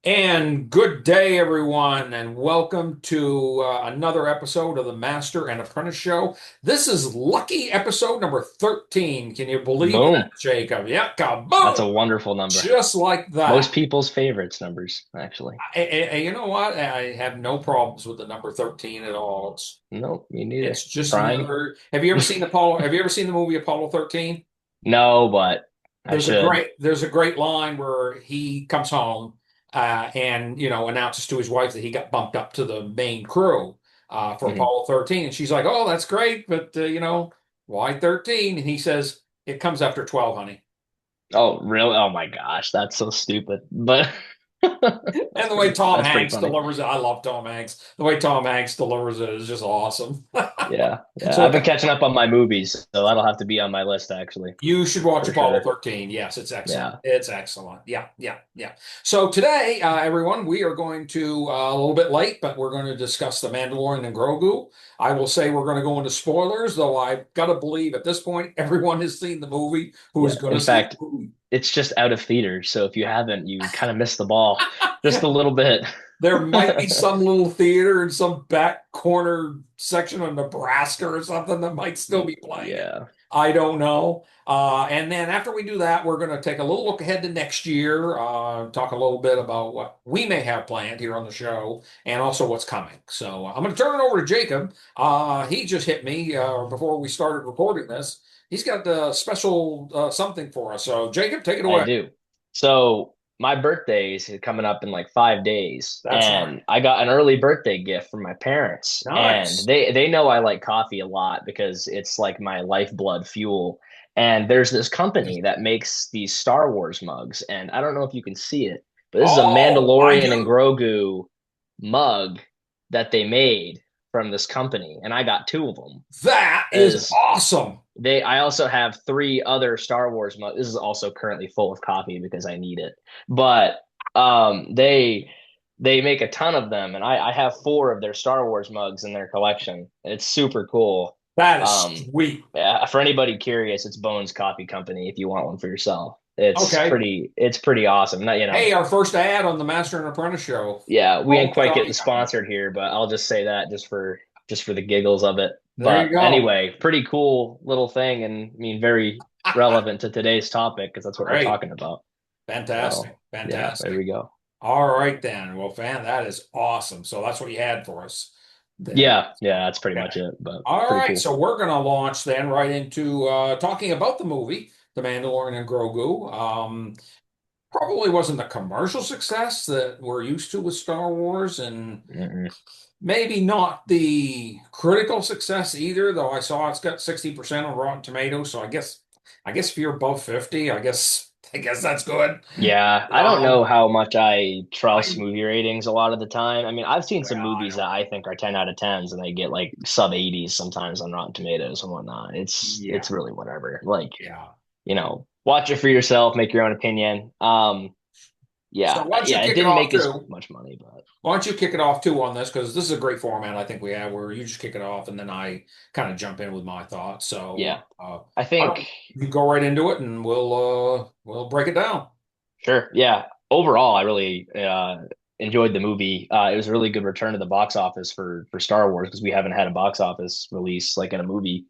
And good day, everyone, and welcome to another episode of the Master and Apprentice Show. This is lucky episode number 13. Can you believe that, Boom. Jacob? Yeah, That's kaboom! a wonderful number. Just like Most that. people's favorites numbers, actually. You know what? I have no problems with the number 13 at all. Nope, me It's neither. just Prime? another. Have you ever seen Apollo? Have you ever seen the movie Apollo 13? No, but I should. There's a great line where he comes home and announces to his wife that he got bumped up to the main crew for Mhm. Apollo 13, and she's like, "Oh, that's great, but why 13?" And he says, "It comes after 12, honey." Oh, really? Oh my gosh, that's so stupid. But And the way Tom that's pretty Hanks funny. delivers it, I love Tom Hanks. The way Tom Hanks delivers it is just awesome. Yeah, yeah. So I've been catching up on my movies, so that'll have to be on my list actually, you should watch for Apollo sure. 13. Yes, it's excellent. Yeah. It's excellent. Yeah, yeah, yeah. So today, everyone, we are going to a little bit late, but we're going to discuss the Mandalorian and Grogu. I will say we're going to go into spoilers, though I've got to believe at this point everyone has seen the movie who is Yeah. going In to see the fact, movie. it's just out of theaters, so if you haven't, you kind of missed the ball just a little bit. There might be some little theater in some back corner section of Nebraska or something that might still be playing it. Yeah. I don't know. And then after we do that, we're going to take a little look ahead to next year, talk a little bit about what we may have planned here on the show and also what's coming. So I'm going to turn it over to Jacob. He just hit me before we started recording this. He's got a special something for us. So, Jacob, take it I away. do. So my birthday is coming up in like 5 days, That's right. and I got an early birthday gift from my parents, and Nice. they know I like coffee a lot because it's like my lifeblood fuel. And there's this company that makes these Star Wars mugs, and I don't know if you can see it, but this is a Oh, I Mandalorian and do. Grogu mug that they made from this company, and I got two of them That is as awesome. I also have three other Star Wars mugs. This is also currently full of coffee because I need it. But they make a ton of them, and I have four of their Star Wars mugs in their collection. It's super cool. That is Um, sweet. yeah, for anybody curious, it's Bones Coffee Company if you want one for yourself. Okay. It's pretty awesome. Not, Hey, our first ad on the Master and Apprentice show. yeah, we ain't Bones quite getting Coffee Company. sponsored here, but I'll just say that just for the giggles of it. There you But go. anyway, pretty cool little thing, and I mean very relevant to today's topic because that's what we're Great. talking about. Fantastic. So yeah, there Fantastic. we go. All right then. Well, fan, that is awesome. So that's what you had for us there. Yeah, yeah, that's pretty Okay. much it. But All pretty right. cool. So we're going to launch then right into talking about the movie, The Mandalorian and Grogu. Probably wasn't the commercial success that we're used to with Star Wars, and Mm-mm. maybe not the critical success either, though I saw it's got 60% on Rotten Tomatoes. So I guess if you're above 50, I guess that's good. Yeah, I don't know Um, how much I trust I movie ratings a lot of the time. I mean, I've seen some well, I movies don't that I know. think are 10 out of 10s and they get like sub 80s sometimes on Rotten Tomatoes and whatnot. It's Yeah, really whatever. Like, yeah. watch it for yourself, make your own opinion. So Yeah, why don't you yeah, it kick it didn't off make as too? much money, but Why don't you kick it off too on this? Because this is a great format I think we have where you just kick it off and then I kind of jump in with my thoughts. So yeah, I why think don't you go right into it and we'll break it down. sure. Yeah, overall, I really enjoyed the movie. It was a really good return to the box office for Star Wars because we haven't had a box office release like in a movie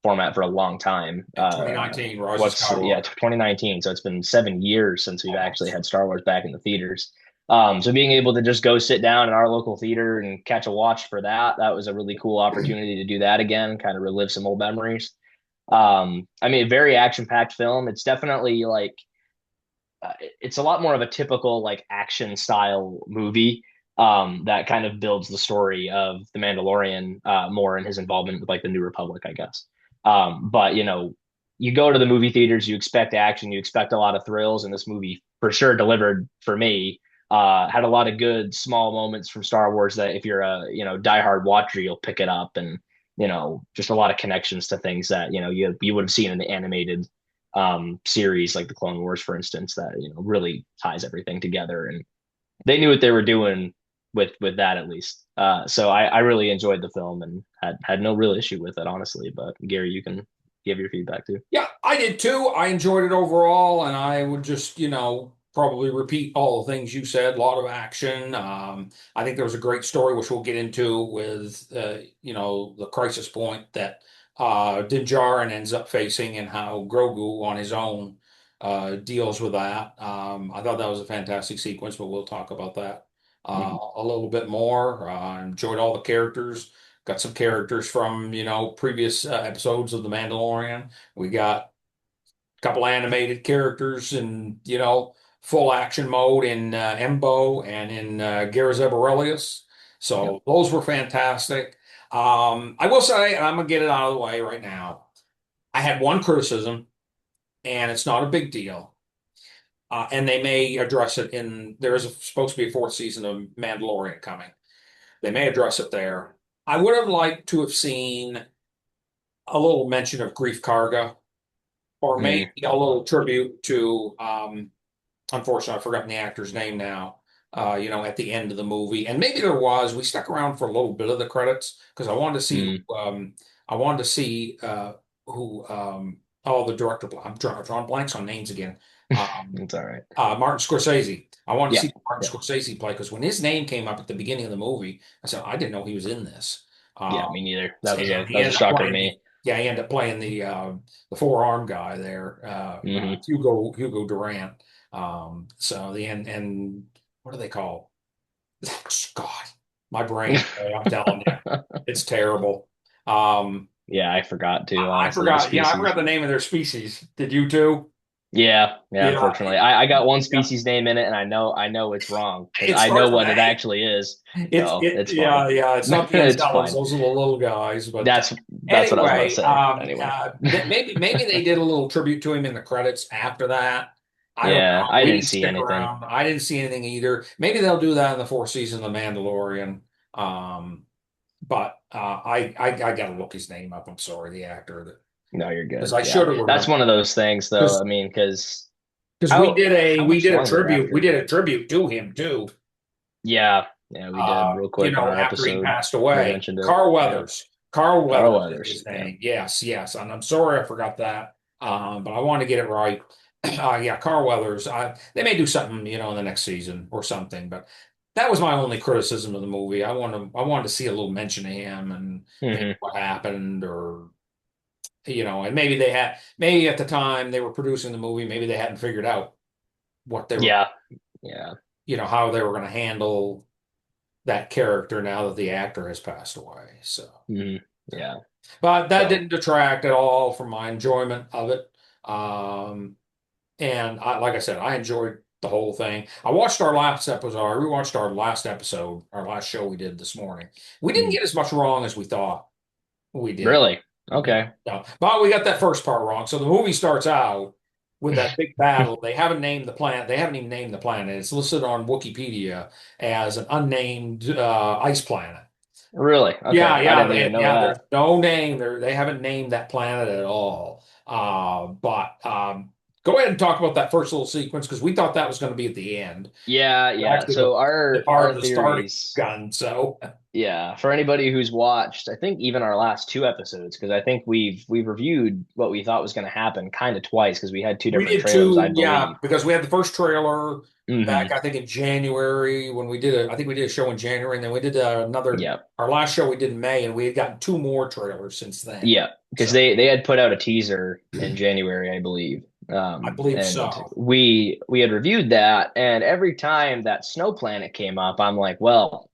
format for a long time. Yeah, 2019, Rise of What's yeah, Skywalker. 2019. So it's been 7 years since we've actually Almost. had Star Wars back in the theaters. So being able to just go sit down in our local theater and catch a watch for that was a really cool opportunity to do that again, kind of relive some old memories. I mean, a very action-packed film. It's definitely like it's a lot more of a typical like action style movie that kind of builds the story of the Mandalorian more in his involvement with like the New Republic, I guess. But you go to the movie theaters, you expect action, you expect a lot of thrills, and this movie for sure delivered for me. Had a lot of good small moments from Star Wars that if you're a diehard watcher, you'll pick it up, and just a lot of connections to things that you would have seen in the animated series like the Clone Wars, for instance, that really ties everything together. And they knew what they were doing with that at least. So I really enjoyed the film and had no real issue with it, honestly. But Gary, you can give your feedback too. Yeah, I did too. I enjoyed it overall, and I would just, probably repeat all the things you said. A lot of action. I think there was a great story which we'll get into with the crisis point that Din Djarin ends up facing and how Grogu on his own deals with that. I thought that was a fantastic sequence, but we'll talk about that Mhm. a little bit more. Enjoyed all the characters. Got some characters from previous episodes of The Mandalorian. We got couple animated characters in, full action mode in Embo and in Garza Aurelius. Yep. So those were fantastic. I will say, and I'm gonna get it out of the way right now. I had one criticism, and it's not a big deal. And they may address it there is supposed to be a fourth season of Mandalorian coming. They may address it there. I would have liked to have seen a little mention of Grief Karga, or maybe Mm, a little tribute to unfortunately, I've forgotten the actor's name now. At the end of the movie, and maybe there was. We stuck around for a little bit of the credits because I wanted to see. mm. I wanted to see who. Oh, the director. I'm drawing blanks on names again. Um, It's all right. Martin Scorsese. I wanted to Yeah. see Martin Yeah. Scorsese play because when his name came up at the beginning of the movie, I said I didn't know he was in this. Yeah, Um, me neither. That was and a he that was a ended up shocker to playing me. yeah, he ended up playing the forearm guy there, Hmm. Hugo Durant. So the and what do they call? God, my brain. I'm telling you, it's terrible. Um, Yeah, I forgot to, I honestly, the forgot. Yeah, I forgot species. the name of their species. Did you too? Yeah, yeah, Yeah, unfortunately. I got one yeah. species name in it and I know it's wrong because It I know starts with what an it A. actually is. It's So it. it's fine. Yeah, yeah. It's not the It's Encelades; fine. those are the little guys. But That's what I was about to anyway, say. Anyway. maybe they did a little tribute to him in the credits after that. I don't Yeah, know. I We didn't didn't see stick anything. around. I didn't see anything either. Maybe they'll do that in the fourth season of The Mandalorian. Um, but I got to look his name up. I'm sorry, the actor, No, you're because good. I Yeah. should have That's remembered. one of those things though. I mean, because Because how how we much did a longer tribute. We after? did a tribute to him too. Yeah, yeah, we did real quick on our After he episode. passed They away. mentioned it. Carl Yep. Weathers. Carl Carl Weathers is Weathers. his Yep. name. Yes, yes. And I'm sorry I forgot that. But I want to get it right. Yeah, Carl Weathers. They may do something, in the next season or something. But that was my only criticism of the movie. I wanted to see a little mention of him and maybe Hmm. what happened, or and maybe at the time they were producing the movie, maybe they hadn't figured out what they were, Yeah. Yeah. how they were going to handle that character now that the actor has passed away. So, Hmm. Yeah. but that So. didn't detract at all from my enjoyment of it. Um, and like I said, I enjoyed the whole thing. I watched our last episode. I rewatched our last episode, our last show we did this morning. We didn't Mhm. get as much wrong as we thought we did. Really? Okay. No. But we got that first part wrong. So the movie starts out with that big battle. They haven't named the planet. They haven't even named the planet. It's listed on Wikipedia as an unnamed ice planet. Really? Okay. Yeah, I yeah, didn't even know yeah. There's that. no name there. They haven't named that planet at all. But go ahead and talk about that first little sequence because we thought that was going to be at the end. Yeah, yeah. Actually, So the our part the starting theories, gun. So yeah, for anybody who's watched, I think even our last two episodes, because I think we've reviewed what we thought was going to happen kind of twice because we had two we different did trailers, I two, yeah, believe. because we had the first trailer back, Hmm. I think in January when we did I think we did a show in January, and then we did Yeah. our last show we did in May, and we had gotten two more trailers since then. Yeah, because So they had put out a teaser in January, I believe. I believe And so. we had reviewed that, and every time that snow planet came up, I'm like, well,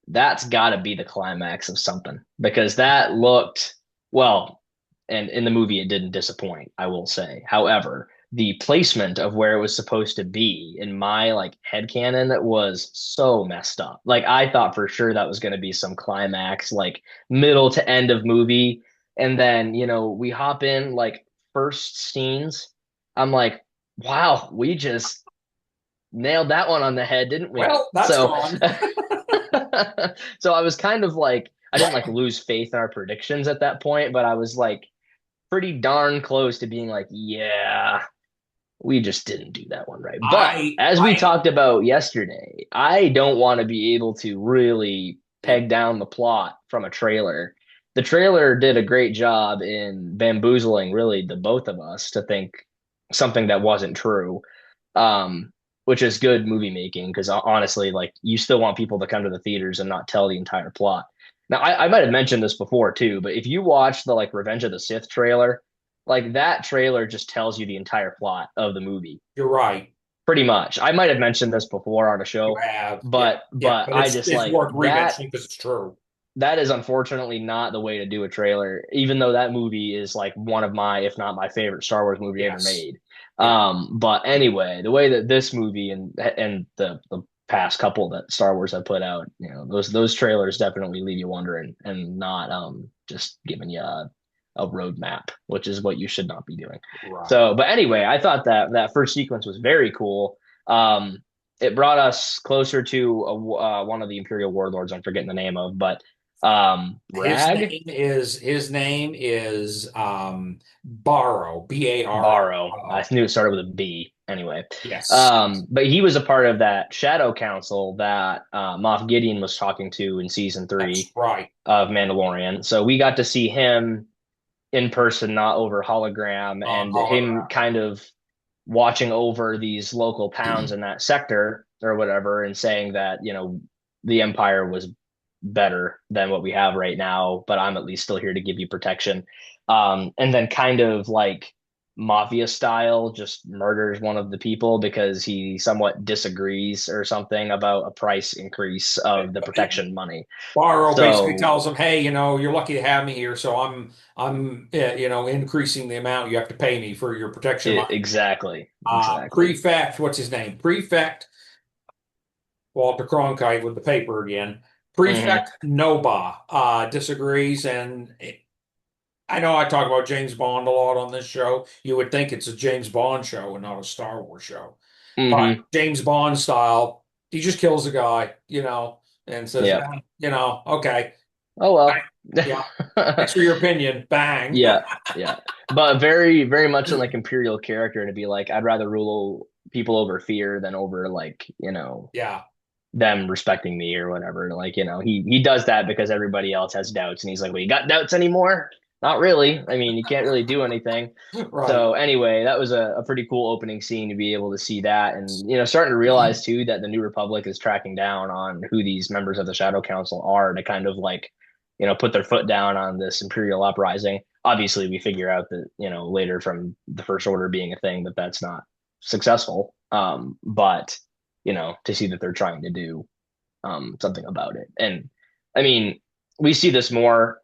that's got to be the climax of something because that looked well, and in the movie it didn't disappoint, I will say. However, the placement of where it was supposed to be in my like headcanon was so messed up. Like I thought for sure that was going to be some climax, like middle to end of movie, and then we hop in like first scenes. I'm like, wow, we just nailed that one on the head, didn't we? Well, that's So gone. so I was kind of like I didn't like lose faith in our predictions at that point, but I was like pretty darn close to being like, yeah, we just didn't do that one right. But as we I talked about yesterday, I don't want to be able to really peg down the plot from a trailer. The trailer did a great job in bamboozling really the both of us to think something that wasn't true. which is good movie making because honestly, like you still want people to come to the theaters and not tell the entire plot. Now, I might have mentioned this before too, but if you watch the like Revenge of the Sith trailer, like that trailer just tells you the entire plot of the movie, You're right. pretty much. I might have mentioned this before on a You show, have, yeah, but yeah. but But I just it's like worth that re-mentioning because it's true. that is unfortunately not the way to do a trailer, even though that movie is like one of my, if not my favorite Star Wars movie ever Yes. made. Yeah. But anyway, the way that this movie and the past couple that Star Wars have put out, those trailers definitely leave you wondering and not just giving you a roadmap, which is what you should not be doing. Right. So, but anyway, I thought that first sequence was very cool. It brought us closer to one of the Imperial warlords. I'm forgetting the name of, but Rag His name is Barrow, Barrow. Barrow. I knew it started with a B. Anyway, Yes. but he was a part of that Shadow Council that Moff Gideon was talking to in season That's three right. of Mandalorian. So we got to see him in person, not over hologram, On and him hologram. kind of watching over these local towns in that sector or whatever, and saying that the Empire was better than what we have right now, but I'm at least still here to give you protection. And then kind of like mafia style, just murders one of the people because he somewhat disagrees or something about a price increase of the protection money. Barrow basically So tells him, "Hey, you're lucky to have me here, so I'm increasing the amount you have to pay me for your protection money." exactly, exactly. Prefect, what's his name? Prefect Walter Cronkite with the paper again. Hmm. Prefect Noba disagrees, and I know I talk about James Bond a lot on this show. You would think it's a James Bond show and not a Star Wars show. But Hmm. James Bond style, he just kills a guy, and says, Yep. okay, Oh I- yeah, well. thanks for your opinion. Bang. Yeah, yeah. But very, very much in like Imperial character to be like, I'd rather rule people over fear than over like, Yeah, them respecting me or whatever. Like, he does that because everybody else has doubts and he's like, well, you got doubts anymore? Not really. I mean, you can't really do anything. right. So anyway, that was a pretty cool opening scene to be able to see that and starting to realize too that the New Republic is tracking down on who these members of the Shadow Council are to kind of like, put their foot down on this Imperial uprising. Obviously, we figure out that, later from the First Order being a thing that that's not successful. But to see that they're trying to do something about it. And I mean, we see this more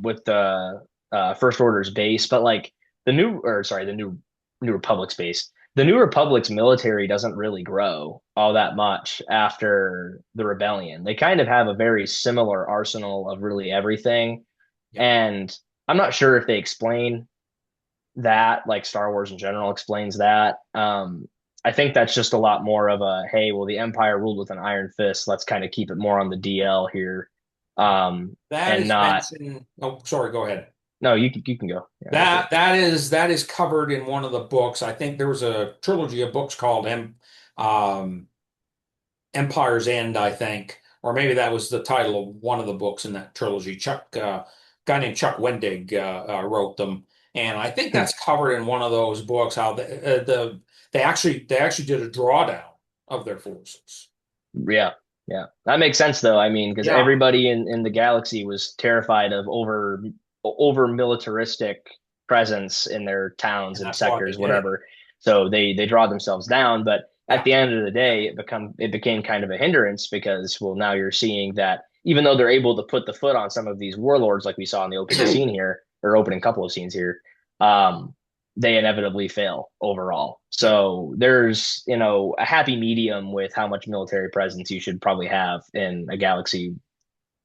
with the First Order's base, but like the New Republic's base. The New Republic's military doesn't really grow all that much after the rebellion. They kind of have a very similar arsenal of really everything. Yeah. And I'm not sure if they explain that, like Star Wars in general explains that. I think that's just a lot more of a hey, well, the Empire ruled with an iron fist. Let's kind of keep it more on the DL here, That and is not. mentioned. Oh, sorry, go ahead. No, you can go. Yeah, go for it. That is covered in one of the books. I think there was a trilogy of books called um, Empire's End, I think, or maybe that was the title of one of the books in that trilogy. Guy named Chuck Wendig wrote them, and I think Hmm. that's covered in one of those books. How they actually did a drawdown of their forces. Yeah, yeah, that makes sense though. I mean, because Yeah, everybody in the galaxy was terrified of over militaristic presence in their towns and and that's why they sectors, did it. whatever. So they draw themselves down. But at Yeah, the end of the day, it became kind of a hindrance because well, now you're seeing that even though they're able to put the foot on some of these warlords, like we saw in the opening scene here or opening couple of scenes here, um, they inevitably fail overall. yeah. So there's, a happy medium with how much military presence you should probably have in a galaxy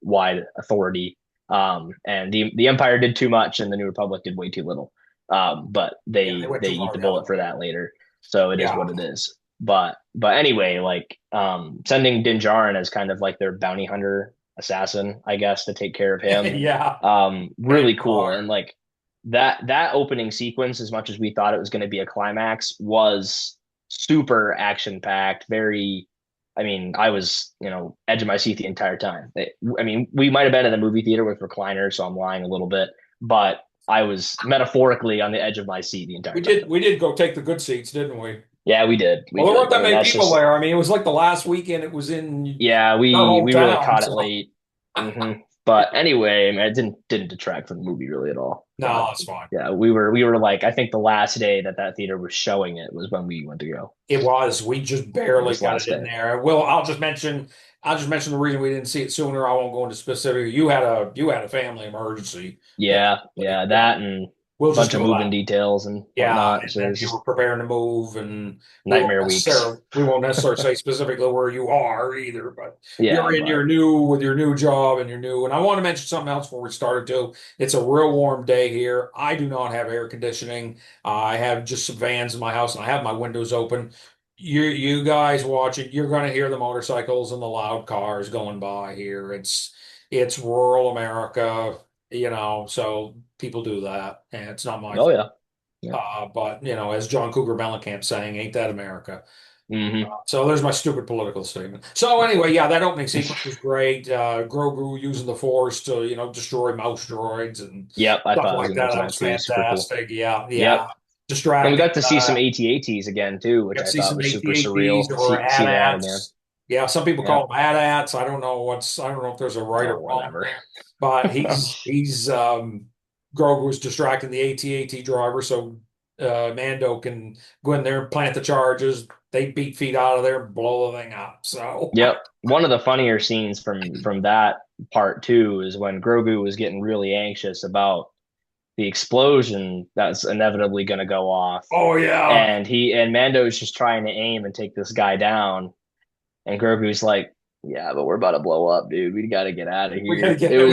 wide authority. And the Empire did too much and the New Republic did way too little. But Yeah, they went they too eat far the the other bullet for way. that later. So it is Yeah, what it is. But anyway, like sending Din Djarin as kind of like their bounty hunter assassin, I guess, to take care of him. yeah. Really cool. Vampire. And like that opening sequence, as much as we thought it was going to be a climax, was super action packed. Very, I mean, I was edge of my seat the entire time. I mean, we might have been in the movie theater with recliners, so I'm lying a little bit, but I was metaphorically on the edge of my seat the entire We time. did we did go take the good seats, didn't we? Yeah, we did. We Well, there weren't did. I that mean, many that's people just there. I mean, it was like the last weekend it was in yeah, our we really hometown. caught it So late. But anyway, I mean, it didn't detract from the movie really at all. no, But that's fine. yeah, we were like, I think the last day that that theater was showing it was when we went to go. It was. We just It barely was got it last in day. there. Well, I'll just mention the reason we didn't see it sooner. I won't go into specific. You had a family emergency. Yeah, Definitely. yeah, Yeah. that and We'll a just bunch of go moving that. details and Yeah, whatnot. and So it then was you were just preparing to move, and nightmare weeks. we won't necessarily say specifically where you are either, but Yeah, you're in but your new with your new job and your new. And I want to mention something else before we started too. It's a real warm day here. I do not have air conditioning. I have just some fans in my house, and I have my windows open. You guys watching, you're going to hear the motorcycles and the loud cars going by here. It's rural America, so people do that, and it's not my oh fault. yeah, yeah. But as John Cougar Mellencamp saying, "Ain't that America?" Hmm. So there's my stupid political statement. So anyway, yeah, that opening sequence was great. Grogu using the Force to destroy mouse droids and Yep, I stuff thought I was like gonna that. mention That that was too. Super cool. fantastic. Yeah, Yep. yeah, And we distracting. got to see some AT-ATs again too, which Got to I see thought some was super AT-ATs surreal. or See that again. AT-ATs. Yeah, some people Yep. call them AT-ATs. I don't know if there's a right Oh, or wrong whatever. there, but he's Grogu was distracting the AT-AT driver so Mando can go in there and plant the charges. They beat feet out of there, blow the thing up. So Yep. One of the funnier scenes from that part too is when Grogu was getting really anxious about the explosion that's inevitably going to go off, oh yeah, and Mando's just trying to aim and take this guy down, and Grogu's like, "Yeah, but we're about to blow up, dude. We got to get out of here." we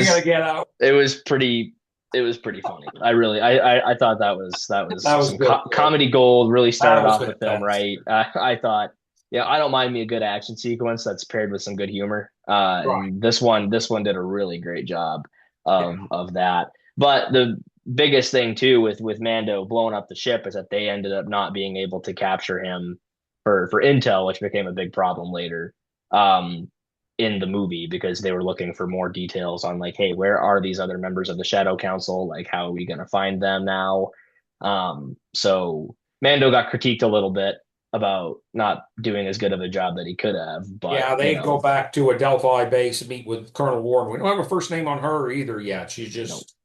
gotta get out. It was pretty it was pretty funny. I really I thought that That was was some good. comedy gold. Really That started was off the film fantastic. right. I thought, yeah, I don't mind me a good action sequence that's paired with some good humor. Right. And this one did a really great job Yeah. of that. But the biggest thing too with Mando blowing up the ship is that they ended up not being able to capture him for intel, which became a big problem later. Um, in the movie because they were looking for more details on like, hey, where are these other members of the Shadow Council? Like, how are we going to find them now? So Mando got critiqued a little bit about not doing as good of a job that he could have, but Yeah, they go back to a Delphi base and meet with Colonel Ward. We don't have a first name on her either yet. She's no, just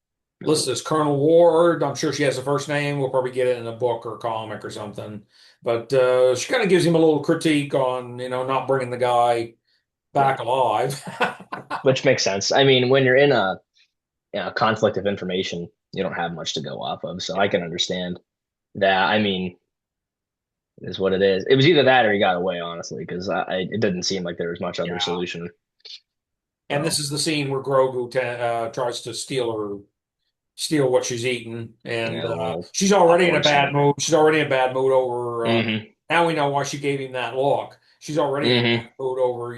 no, listed as Colonel Ward. I'm sure she has a first name. We'll probably get it in a book or comic or something. But she kind of gives him a little critique on, not bringing the guy yeah, back alive. which makes sense. I mean, when you're in a conflict of information, you don't have much to go off of, so I can understand that. I mean, it is what it is. It was either that or he got away, honestly, because it didn't seem like there was much other Yeah. solution. And this So is the scene where Grogu tries to steal what she's eating, and yeah, the little she's already in a popcorn bad scene. mood. She's already in a bad mood over. Hmm. Now we know why she gave him that look. She's already in a Hmm. bad mood over,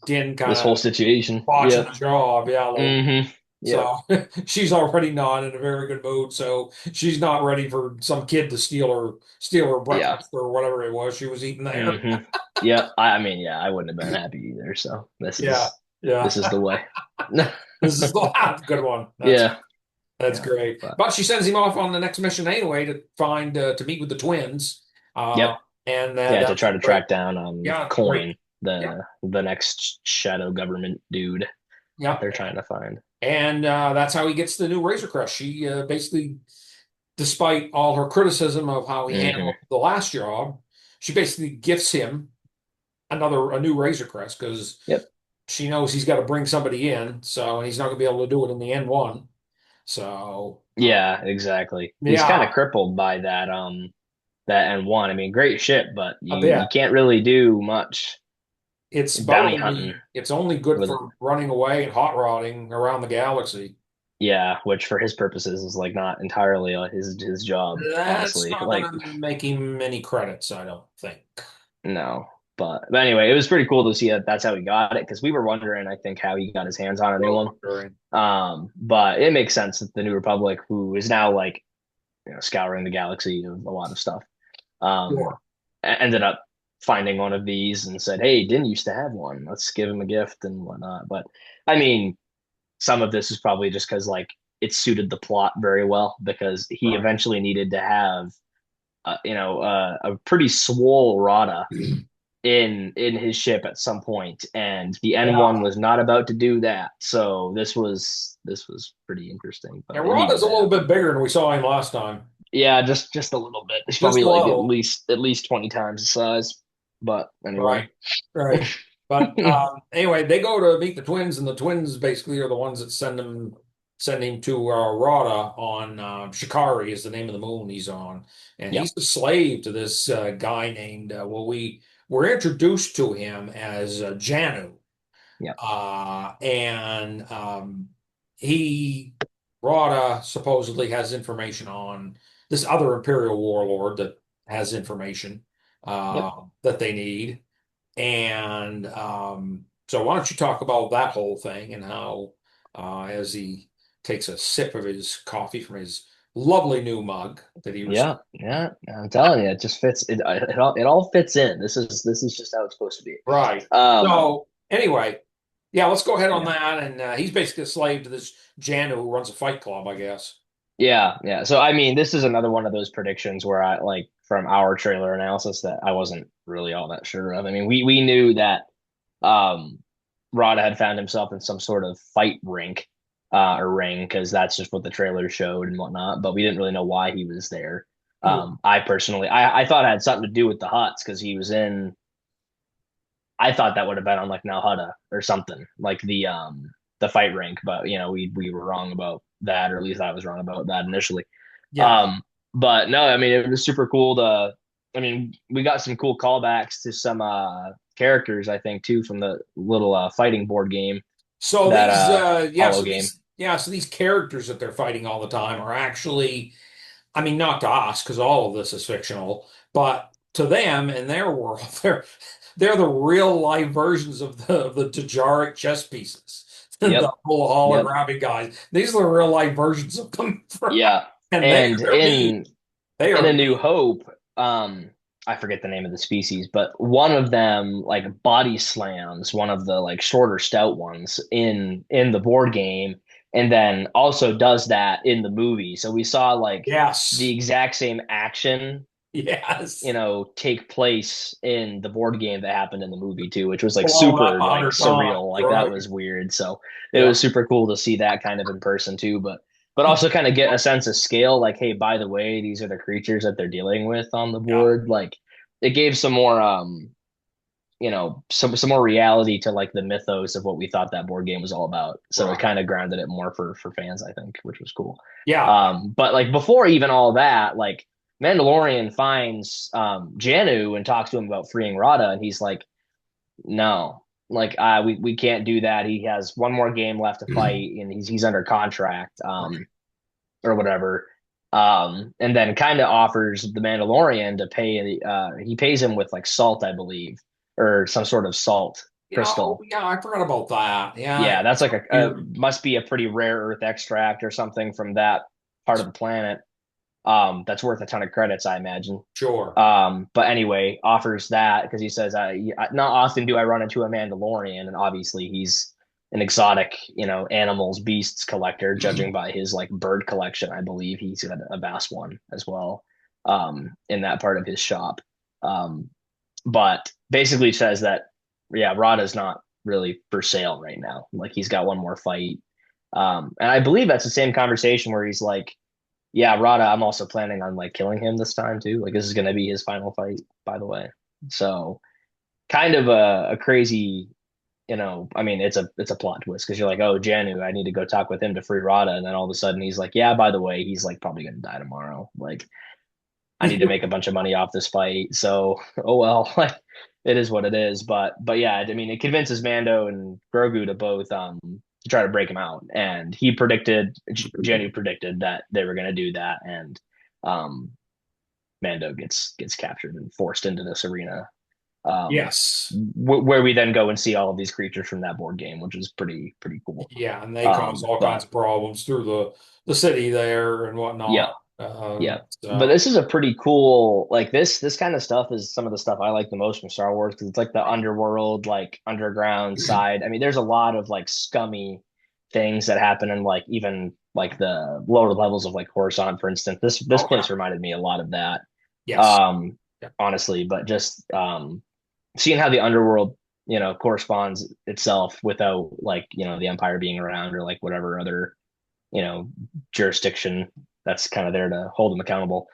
Din kind This whole of situation. botching Yep. the job. Yeah, a little bit. Hmm. Yep. So she's already not in a very good mood. So she's not ready for some kid to steal her Yeah. breakfast or whatever it was she was eating there. Hmm. Yep. I mean, yeah, I wouldn't have been happy either. So Yeah, this yeah. is the way. This is the good one. Yeah. That's Yeah. great. But But she sends him off on the next mission anyway to meet with the twins. yep. And Yeah, to that's try to great. track down Yeah, great. Coin, Yeah, the next shadow government dude that yeah. they're trying to find. And that's how he gets the new Razor Crest. She basically, despite all her criticism of how he handled Hmm. the last job, she basically gifts him a new Razor Crest because Yep. she knows he's got to bring somebody in, so he's not going to be able to do it in the N1. So Yeah, exactly. He's kind of yeah, crippled by that N1. I mean, great ship, but a you bit. can't really do much bounty hunting It's only good with it. for running away and hot rodding around the galaxy. Yeah, which for his purposes is like not entirely his job, That's honestly. not Like going to make him any credits, I don't think. no, but anyway, it was pretty cool to see that that's how he got it because we were wondering, I think, how he got his hands on a new Well, one. wondering. But it makes sense that the New Republic, who is now like scouring the galaxy of a lot of stuff, um, Sure. ended up finding one of these and said, "Hey, Din used to have one. Let's give him a gift and whatnot." But I mean, some of this is probably just because like it suited the plot very well because he Right. eventually needed to have a pretty swole Rada in his ship at some point, and the N1 Yeah. was not about to do that. So this was pretty interesting, And but it Rod is needed a to little bit happen. bigger than we saw him last time. Yeah, just a little bit. It's Just probably a like little. at least 20 times the size. But anyway. Right. Right. But anyway, they go to meet the twins, and the twins basically are the ones that send him to Rada on Shikari is the name of the moon he's on, and Yeah. he's a slave to this guy named we were introduced to him as Janu, Yeah. and he Rada supposedly has information on this other Imperial warlord that has information Yep. that they need. And so why don't you talk about that whole thing and how, as he takes a sip of his coffee from his lovely new mug that he received. Yeah. Yeah. I'm telling you, it just fits. It all fits in. This is just how it's supposed to be. Right. Um. So anyway, yeah, let's go ahead on Yeah. that. And he's basically a slave to this Janu who runs a fight club, I guess. Yeah. Yeah. So I mean, this is another one of those predictions where I like from our trailer analysis that I wasn't really all that sure of. I mean, we knew that um Rada had found himself in some sort of fight rink or ring because that's just what the trailer showed and whatnot. But we didn't really know why he was there. I personally, I thought it had something to do with the huts because he was in. I thought that would have been on like Nalhutta or something like the fight rink, but we were wrong about that, or at least I was wrong about that initially. Yeah. Um, but no, I mean it was super cool to. I mean, we got some cool callbacks to some characters, I think, too, from the little fighting board game, So that these, hollow game. so these characters that they're fighting all the time are actually, I mean, not to us because all of this is fictional, but to them in their world, they're the real life versions of the Tajaric chess pieces, the Yep, whole yep, holographic guys. These are the real life versions of them, yeah. and And they're mean. They in are A New mean. Hope, I forget the name of the species, but one of them like body slams one of the like shorter stout ones in the board game, and then also does that in the movie. So we saw like the Yes, exact same action, yes. take place in the board game that happened in the movie too, which was like Blown up super a like hundred times, surreal. Like that right? was weird. So it Yeah, was super cool to see that kind of in person too, but also kind of get a sense of scale. Like, hey, by the way, these are the creatures that they're dealing with on the yeah, board. Like it gave some more some more reality to like the mythos of what we thought that board game was all about. So it right. kind of grounded it more for fans, I think, which was cool. Yeah, But like before even all that, like Mandalorian finds Janu and talks to him about freeing Rada, and he's like, no, like we can't do that. He has one more game left to fight, and he's under contract, right. or whatever. And then kind of offers the Mandalorian to pay. He pays him with like salt, I believe, or some sort of salt crystal. Yeah, I forgot about that. Yeah, Yeah, that's like a weird. must be a pretty rare earth extract or something from that part of the planet. That's worth a ton of credits, I imagine. Sure. But anyway, offers that because he says, not often do I run into a Mandalorian, and obviously he's an exotic, animals, beasts collector, judging by his like bird collection. I believe he's got a bass one as well, in that part of his shop. Um, but basically says that, yeah, Rada's not really for sale right now. Like he's got one more fight. And I believe that's the same conversation where he's like, yeah, Rada, I'm also planning on like killing him this time too. Like this is gonna be his final fight, by the way. So kind of a crazy, I mean, it's a plot twist because you're like, oh, Janu, I need to go talk with him to free Rada, and then all of a sudden he's like, yeah, by the way, he's like probably gonna die tomorrow. Like I need to make a bunch of money off this fight. So oh well, like it is what it is. But yeah, I mean, it convinces Mando and Grogu to both to try to break him out, and he predicted, Jenny predicted that they were going to do that, and um Mando gets captured and forced into this arena, um Yes. where we then go and see all of these creatures from that board game, which is pretty cool. Yeah, and they cause all kinds But of problems through the city there and whatnot. yeah. Yeah. But So this is a pretty cool, like this kind of stuff is some of the stuff I like the most from Star Wars because it's like the underworld, like underground side. I mean, there's a lot of like scummy things that happen in like even like the lower levels of like Coruscant, for instance. This oh place reminded me a lot of that. Yes. Um, Yeah. honestly, but just seeing how the underworld, corresponds itself without like, the Empire being around or like whatever other, you know, jurisdiction that's kind of there to hold them accountable.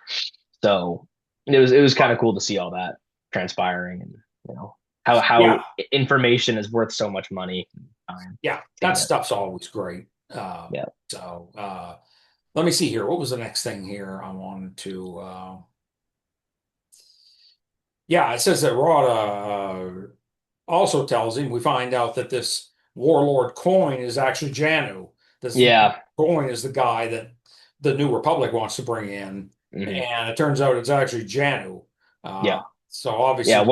So it was kind of Right. cool to see all that transpiring and you know how Yeah. information is worth so much money and time Yeah. to That get. stuff's always great. Yeah. So let me see here. What was the next thing here I wanted to? Yeah, it says that Rada also tells him. We find out that this warlord Coin is actually Janu. This Yeah. Coin is the guy that the New Republic wants to bring in, Hmm. and it turns out it's actually Janu. Uh, Yeah. so Yeah. obviously,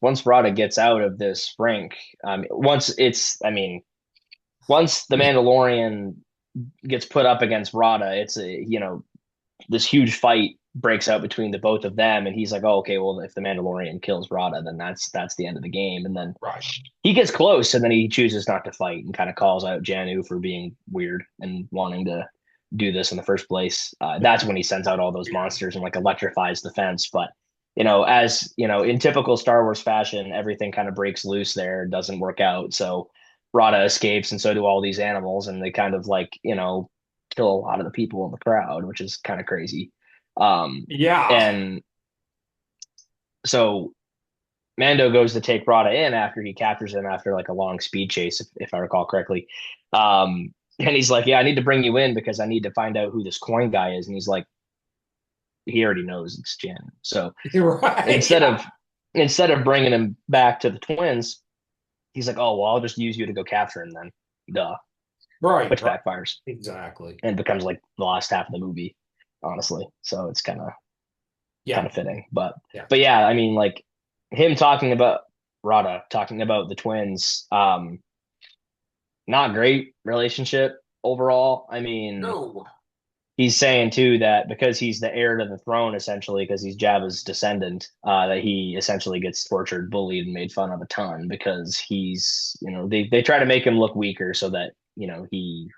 Once Rada gets out of this rank, once the Mandalorian gets put up against Rada, it's this huge fight breaks out between the both of them, and he's like, "Oh, okay, well, if the Mandalorian kills Rada, then that's the end of the game." And then right? he gets close, and then he chooses not to fight and kind of calls out Janu for being weird and wanting to do this in the first place. That's when he sends out all those monsters and like electrifies the fence. But as in typical Star Wars fashion, everything kind of breaks loose there, doesn't work out. So Rada escapes, and so do all these animals, and they kind of like kill a lot of the people in the crowd, which is kind of crazy. Yeah, And so Mando goes to take Rada in after he captures him after like a long speed chase, if I recall correctly. And he's like, "Yeah, I need to bring you in because I need to find out who this coin guy is." And he's like, he already knows it's Jen. So you're right. instead Yeah, of instead of bringing him back to the twins, he's like, "Oh, well, I'll just use you to go capture him then." Duh, right, which right, backfires exactly. and becomes like the last half of the movie, honestly. So it's kind Yeah, of fitting. But yeah. but yeah, I mean, like him talking about Rada, talking about the twins, not great relationship overall. I mean, No, he's saying too that because he's the heir to the throne, essentially, because he's Jabba's descendant, that he essentially gets tortured, bullied, and made fun of a ton because they try to make him look weaker so that he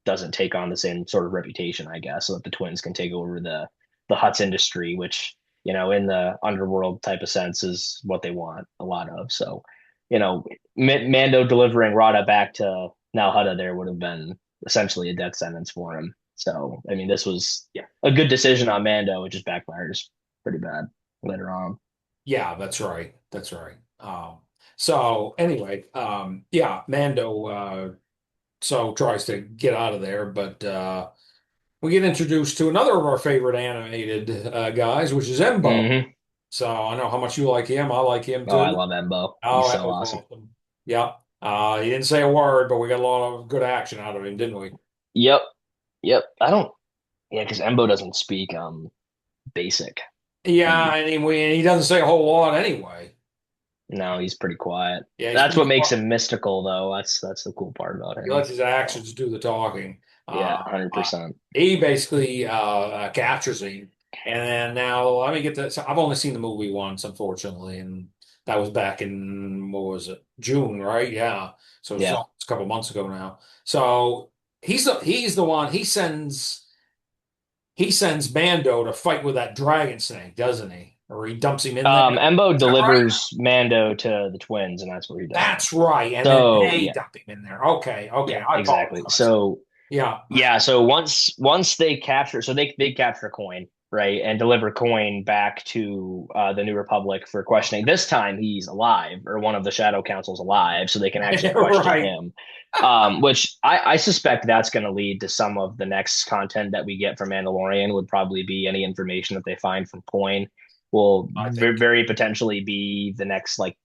doesn't take on the same sort of reputation, I guess, so that the twins can take over the Hutt's industry, which in the underworld type of sense is what they want a lot of. So, Mando delivering Rada back to Nal Hutta there would have been essentially a death sentence for him. So, I mean, this was yeah, a good decision on Mando. It just backfires pretty bad later on. yeah. That's right. That's right. So anyway, yeah, Mando so tries to get out of there, but we get introduced to another of our favorite animated guys, which is Embo. Hmm. So I know how much you like him. I like him Oh, I too. love Embo. Oh, He's that so was awesome. awesome. Yeah. He didn't say a word, but we got a lot of good action out of him, didn't we? Yep. Yep. I don't, yeah, because Embo doesn't speak basic. Yeah, And and he doesn't say a whole lot anyway. no, he's pretty quiet. Yeah, he's That's pretty what makes quiet. him mystical, though. That's the cool part about He him. lets his So, actions do the talking. yeah, Uh, uh, 100%. he basically captures him. And then now let me get this. I've only seen the movie once, unfortunately, and that was back in what was it? June, right? Yeah. So it's Yeah. a couple months ago now. So he's the one. He sends Mando to fight with that dragon snake, doesn't he? Or he dumps him in there. Embo Is that right? delivers Mando to the twins, and that's where he dies. That's right. And then So, they yeah, dump him in there. Okay, okay. yeah, I exactly. apologize. So, Yeah. yeah, so once they capture, so they capture Coin, right, and deliver Coin back to the New Republic for questioning. This time he's alive, or one of the Shadow Council's alive, so they can actually question Right. him. Which I suspect that's going to lead to some of the next content that we get from Mandalorian. Would probably be any information that they find from Coin will I think. very potentially be the next, like,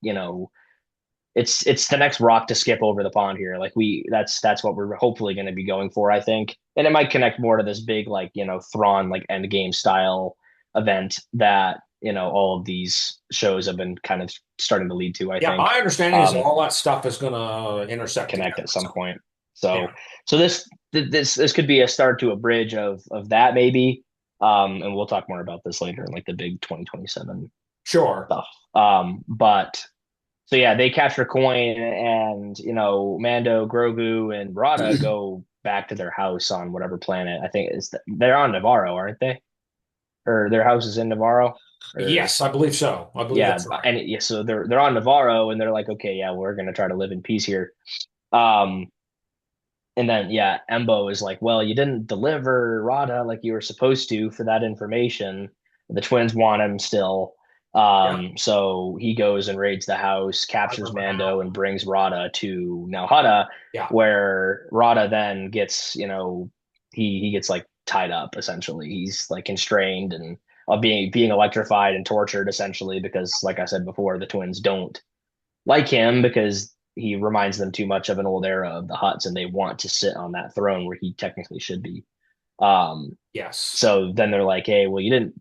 it's the next rock to skip over the pond here. Like that's what we're hopefully going to be going for, I think. And it might connect more to this big, like, Thrawn, like, end game style event that, all of these shows have been kind of starting to lead to, I Yeah, think. my understanding is Um, all that stuff is going to intersect Connect together. at some So, point. yeah. So this could be a start to a bridge of that maybe. And we'll talk more about this later in like the big 2027 Sure. stuff. But so yeah, they capture Coin, and Mando, Grogu, and Rada go back to their house on whatever planet. I think they're on Navarro, aren't they? Or their house is in Navarro. or Yes, I believe so. I believe yeah, that's right. and yeah, so they're on Navarro, and they're like, okay, yeah, we're gonna try to live in peace here. Um, and then yeah, Embo is like, well, you didn't deliver Rada like you were supposed to for that information. The twins want him still. Yeah, So he goes and raids the house, I captures remember Mando, now. and brings Rada to Nalhutta, Yeah. where Rada then gets, he gets like tied up essentially. He's like constrained and being electrified and tortured essentially because, like I said before, the twins don't like him because he reminds them too much of an old era of the Hutts, and they want to sit on that throne where he technically should be. Um, Yes. so then they're like, "Hey, well, you didn't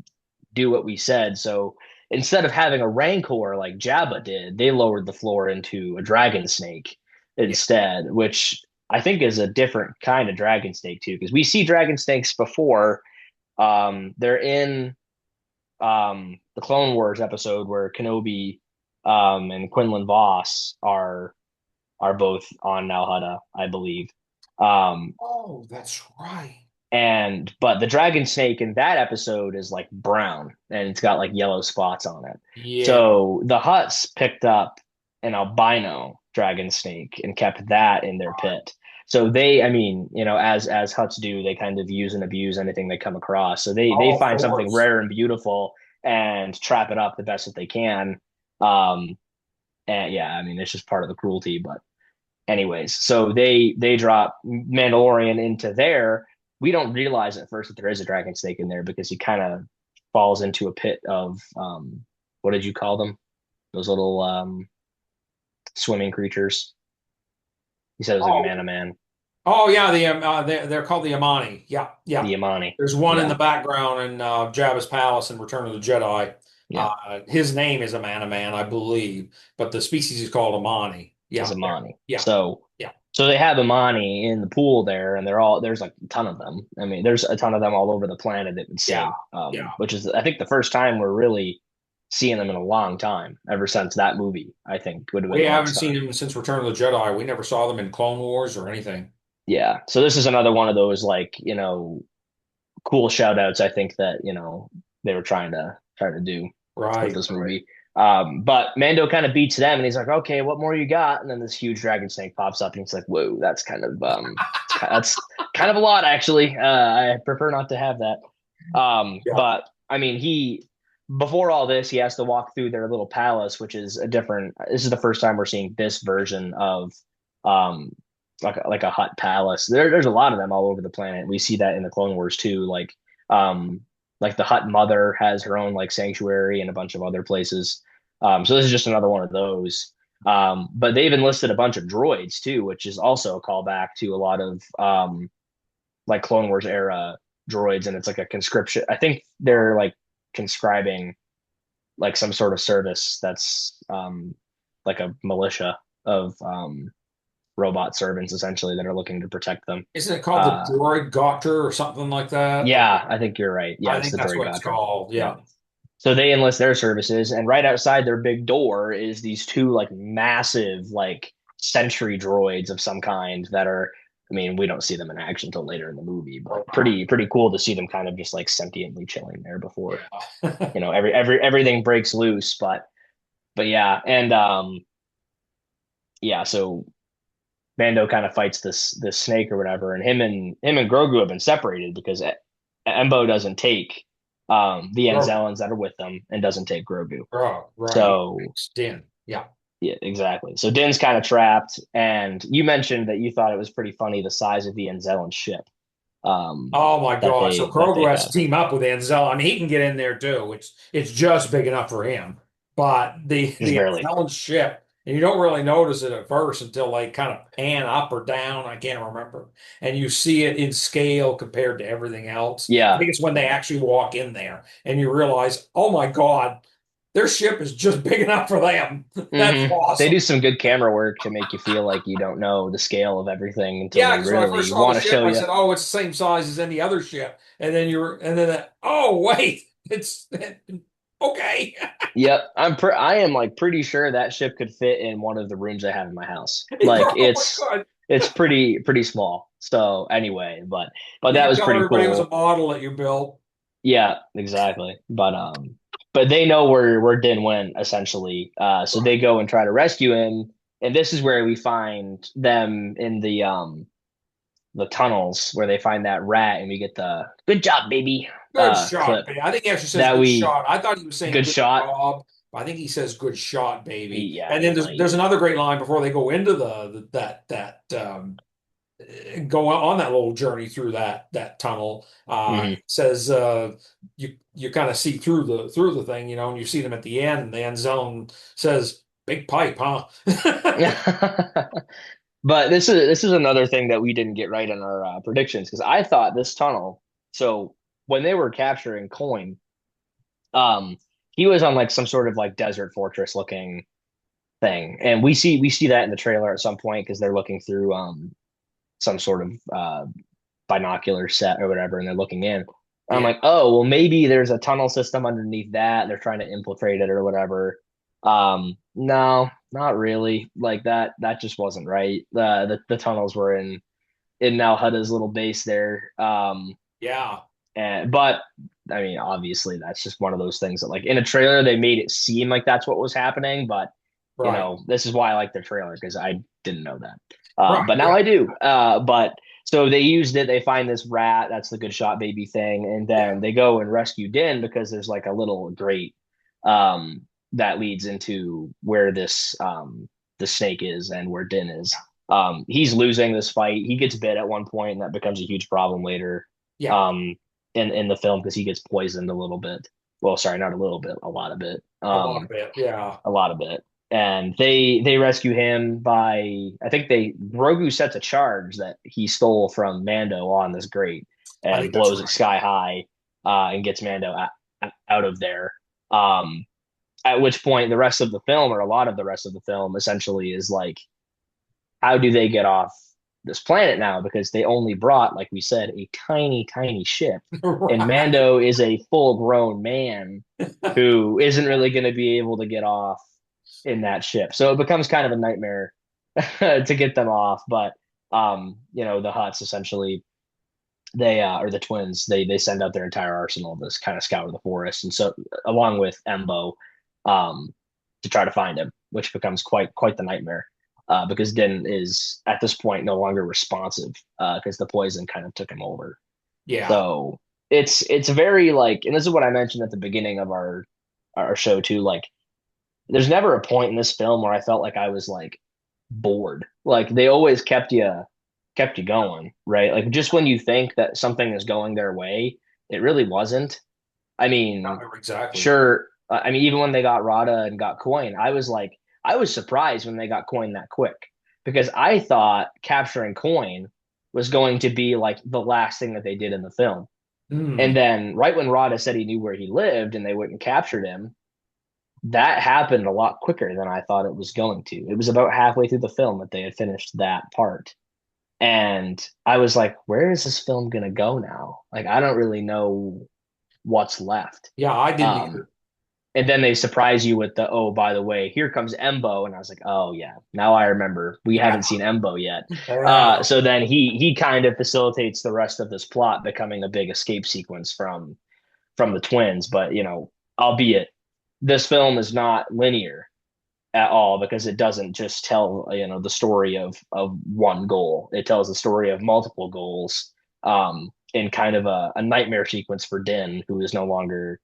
do what we said." So instead of having a Rancor like Jabba did, they lowered the floor into a dragon snake Yeah. instead, which I think is a different kind of dragon snake too, because we see dragon snakes before. They're in the Clone Wars episode where Kenobi and Quinlan Voss are both on Nalhutta, I believe. Um, Oh, that's right. but the dragon snake in that episode is like brown and it's got like yellow spots on it. Yeah. So the Hutts picked up an albino dragon snake and kept that in their pit. So they, I mean, as Hutts do, they kind of use and abuse anything they come across. So they Oh, of find something course. rare and beautiful and trap it up the best that they can. Um, and yeah, I mean, it's just part of the cruelty, but anyways, so they drop Mandalorian into there. We don't realize at first that there is a dragon snake in there because he kind of falls into a pit of what did you call them? Those little swimming creatures. He said it was like a Oh, man-to-man, oh yeah. They're called the Amani. Yeah, yeah. the Yamani. There's one in Yeah, the background in Jabba's palace in Return of the Jedi. yeah, His name is a man, I believe, but the species is called Amani. is Yeah, yeah, Amani. yeah, So yeah, so they have Amani in the pool there, and there's like a ton of them. I mean, there's a ton of them all over the planet, it would yeah, seem. yeah. Which is I think the first time we're really seeing them in a long time, ever since that movie, I think would have been We the haven't last seen time. him since Return of the Jedi. We never saw them in Clone Wars or anything. Yeah. So this is another one of those like, cool shout outs I think that, they were trying to do with Right, this right. movie. But Mando kind of beats them and he's like, okay, what more you got? And then this huge dragon snake pops up and he's like, whoa, that's that's kind of a lot actually. I prefer not to have that. Yeah. But I mean, before all this, he has to walk through their little palace, which is this is the first time we're seeing this version of, um, like a hut palace. There's a lot of them all over the planet. We see that in the Clone Wars too. Um, like the Hut Mother has her own like sanctuary and a bunch of other places. So this is just another one of those. But they've enlisted a bunch of droids too, which is also a callback to a lot of like Clone Wars era droids, and it's like a conscription. I think they're like conscribing like some sort of service that's like a militia of robot servants essentially that are looking to protect them. Isn't it called the Uh, Droid Gopter or something like that? yeah, I think you're right. Yeah, I it's think the that's Droid what it's Gotcha. called. Yeah. Yeah. So they enlist their services, and right outside their big door is these two like massive like sentry droids of some kind that are. I mean, we don't see them in action until later in the movie, but Right. pretty cool to see them kind of just like sentiently chilling there before Yeah. everything breaks loose. But yeah, and yeah, so Mando kind of fights this snake or whatever, and him and Grogu have been separated because Embo doesn't take the Right. Anzellans that are with them and doesn't take Grogu. Right. Right. So It's Din. Yeah. yeah, exactly. So Din's kind of trapped, and you mentioned that you thought it was pretty funny the size of the Anzellan ship Oh my that God. So they Grogu has to have. team up with Anzel. I mean, he can get in there too. It's just big enough for him. But the Just the barely. Anzellan ship, and you don't really notice it at first until they kind of pan up or down. I can't remember. And you see it in scale compared to everything else. I Yeah, think it's when they actually walk in there and you realize, oh my God, their ship is just big enough for them. That's They do awesome. some good camera work to make you feel like you don't know the scale of everything until Yeah, they because when I first really saw the want to ship, show I you. said, "Oh, it's the same size as any other ship." And then oh wait, it's okay. Yep, I am like pretty sure that ship could fit in one of the rooms I have in my house. He Like probably could. it's pretty small. So anyway, but You that can was tell pretty everybody it was a cool. model that you built. Yeah, exactly. but they know where Din went essentially. So they go and try to rescue him, and this is where we find them in the tunnels where they find that rat, and we get the "good job, baby" Good shot, clip baby. I think he actually says that good we shot. I thought he was saying good good shot. job. But I think he says good shot, baby. Yeah, And he then might. there's another great line before they go into that go on that little journey through that tunnel. Hmm. Says you kind of see through the thing, and you see them at the end. The end zone says big pipe, huh? But this is another thing that we didn't get right in our predictions because I thought this tunnel. So when they were capturing Coin, um, he was on like some sort of like desert fortress looking thing, and we see that in the trailer at some point because they're looking through some sort of binocular set or whatever, and they're looking in. I'm Yeah, like, oh, well, maybe there's a tunnel system underneath that. They're trying to infiltrate it or whatever. No, not really. Like that just wasn't right. The tunnels were in Now Huta's little base there. yeah, But I mean, obviously, that's just one of those things that, like, in a trailer, they made it seem like that's what was happening. But right, this is why I like the trailer because I didn't know that. right, But now yeah, I do. But so they used it. They find this rat. That's the good shot baby thing, and yeah. then they go and rescue Din because there's like a little grate um, that leads into where this the snake is and where Din is. He's losing this fight. He gets bit at one point, and that becomes a huge problem later. Yeah, Um, in the film because he gets poisoned a little bit. Well, sorry, not a little bit, a lot of it. a lot of it. Yeah, A lot of it. And they rescue him by I think they Grogu sets a charge that he stole from Mando on this grate I and think that's blows it right. sky high and gets Mando out of there. Um, at which point the rest of the film or a lot of the rest of the film essentially is like how do they get off this planet now? Because they only brought, like we said, a tiny, tiny ship. And Right. Mando is a full grown man who isn't really going to be able to get off in that ship. So it becomes kind of a nightmare to get them off. But, the Hutts essentially, or the twins, they send out their entire arsenal to kind of scour the forest. And so, along with Embo, um, to try to find him, which becomes quite the nightmare because Din is at this point no longer responsive because the poison kind of took him over. Yeah. So it's very like, and this is what I mentioned at the beginning of our show too. Like, there's never a point in this film where I felt like I was like bored. Like they always kept you going, right? Like just when you think that something is going their way, it really wasn't. I mean, Exactly. sure. I mean, even when they got Rada and got Coin, I was surprised when they got Coin that quick because I thought capturing Coin was going to be like the last thing that they did in the film. Hmm. And then right when Rada said he knew where he lived and they went and captured him, that happened a lot quicker than I thought it was going to. It was about halfway through the film that they had finished that part. And I was like, where is this film going to go now? Like, I don't really know what's left. Yeah, I didn't Um, either. and then they surprise you with the, oh, by the way, here comes Embo. And I was like, oh, yeah, now I remember. We Yeah. haven't seen Embo yet. Yeah. So then he kind of facilitates the rest of this plot becoming a big escape sequence from the twins. But, albeit this film is not linear at all because it doesn't just tell the story of one goal. It tells the story of multiple goals in kind of a nightmare sequence for Din, who is no longer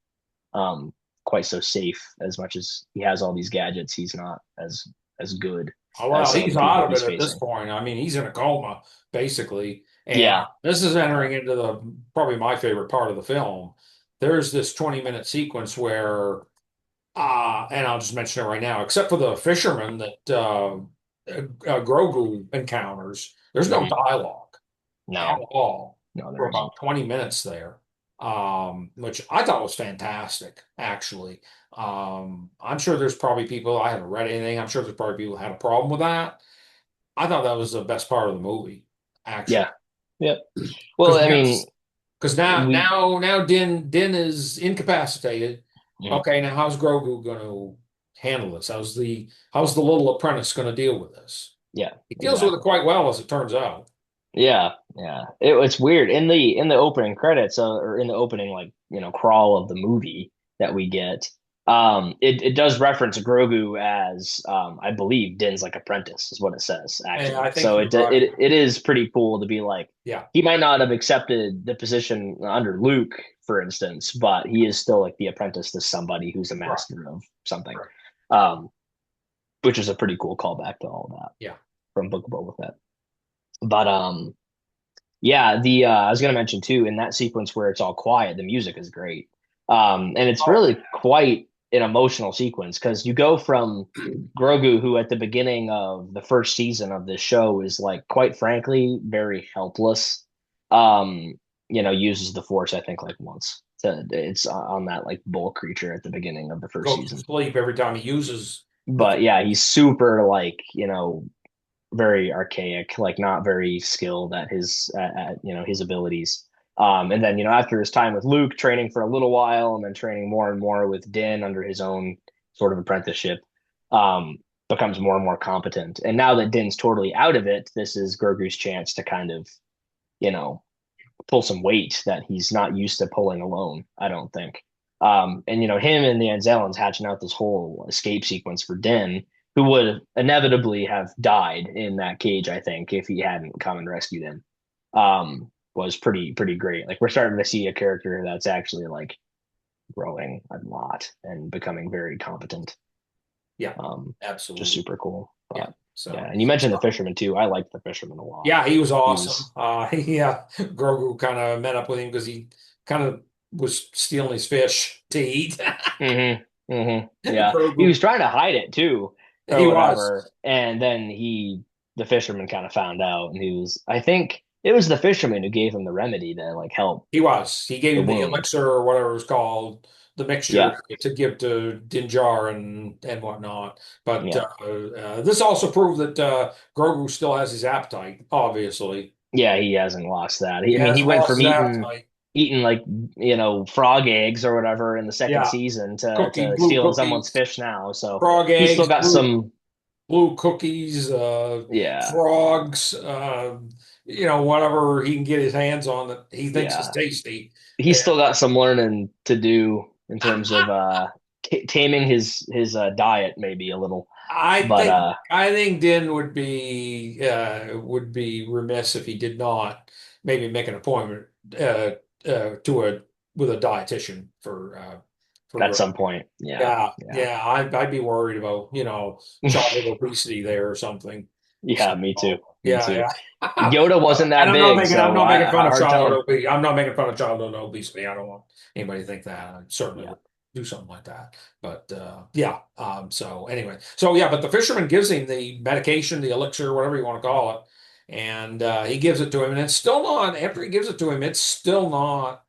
um, quite so safe. As much as he has all these gadgets, he's not as good Oh, as well, some of he's the people out that of he's it at this facing. point. I mean, he's in a coma, basically. And Yeah, this is yeah, entering into the probably my favorite part of the film. There's this 20-minute sequence where and I'll just mention it right now, except for the fisherman that Grogu encounters, there's no hmm dialogue at no, all no, for there about isn't. 20 minutes there, which I thought was fantastic, actually. I'm sure there's probably people, I haven't read anything, I'm sure there's probably people who had a problem with that. I thought that was the best part of the movie, actually. Yeah, yep. Well, Because I now, mean, because now, we. now, now Din is incapacitated. Mhm. Okay, now how's Grogu going to handle this? How's the little apprentice going to deal with this? Yeah, He deals with it exactly. quite well, as it turns out. Yeah, yeah. It's weird in the opening credits or in the opening like crawl of the movie that we get. It does reference Grogu as I believe Din's like apprentice is what it says And I actually. think So you're right. it is pretty cool to be like Yeah, he might not have accepted the position under Luke, for instance, but he is still like the apprentice to somebody who's a right, master of something, right. um, which is a pretty cool callback to all of that Yeah. from Book of Boba Fett. But yeah, the I was gonna mention too in that sequence where it's all quiet, the music is great. And it's Oh, really quite an emotional sequence because you go from Grogu, who at the beginning of the first season of this show is like, quite frankly, very helpless. Um, uses the Force, I think, like once. It's on that like bull creature at the beginning of the first goes to season. sleep every time he uses the. But yeah, he's super like, very archaic, like not very skilled at his abilities. And then after his time with Luke, training for a little while, and then training more and more with Din under his own sort of apprenticeship, um, becomes more and more competent. And now that Din's totally out of it, this is Grogu's chance to kind of you know pull some weight that he's not used to pulling alone. I don't think. And him and the Anzellans hatching out this whole escape sequence for Din, who would inevitably have died in that cage, I think, if he hadn't come and rescued him, was pretty great. Like we're starting to see a character that's actually like growing a lot and becoming very competent. Yeah, Um, just absolutely. super cool. Yeah. But yeah, So, and you mentioned the fisherman too. I liked the fisherman a lot. yeah, he was He awesome. was Yeah, Grogu kind of met up with him because he kind of was stealing his fish to eat. Yeah, he Grogu, was trying to hide it too, or he was. whatever. And then the fisherman kind of found out, and he was, I think it was the fisherman who gave him the remedy to like help He was. He gave the him the wound. elixir or whatever it was called, the mixture Yeah, to give to Dinjar and whatnot. But yeah, this also proved that Grogu still has his appetite. Obviously, yeah. He hasn't lost that. he I mean, he hasn't went lost from his eating appetite. eating like frog eggs or whatever in the second Yeah, season to blue stealing someone's cookies, fish now. So frog he's still eggs, got some. blue cookies, Yeah, frogs, whatever he can get his hands on that he thinks is yeah. tasty. He's still got some learning to do in terms of taming his diet maybe a little. I But think I think Din would be remiss if he did not maybe make an appointment uh, to a with a dietitian for at growth. some point, yeah, Yeah, yeah, yeah, I'd be worried about childhood obesity there or something. yeah. So Me too. Me yeah, too. yeah. Yoda wasn't And that big, I'm so not making fun of hard childhood telling. obesity. I'm not making fun of childhood obesity. I don't want anybody to think that. I certainly Yeah, would do something like that. But yeah. So anyway, so yeah, but the fisherman gives him the medication, the elixir, whatever you want to call it, and he gives it to him, and it's still not. After he gives it to him, it's still not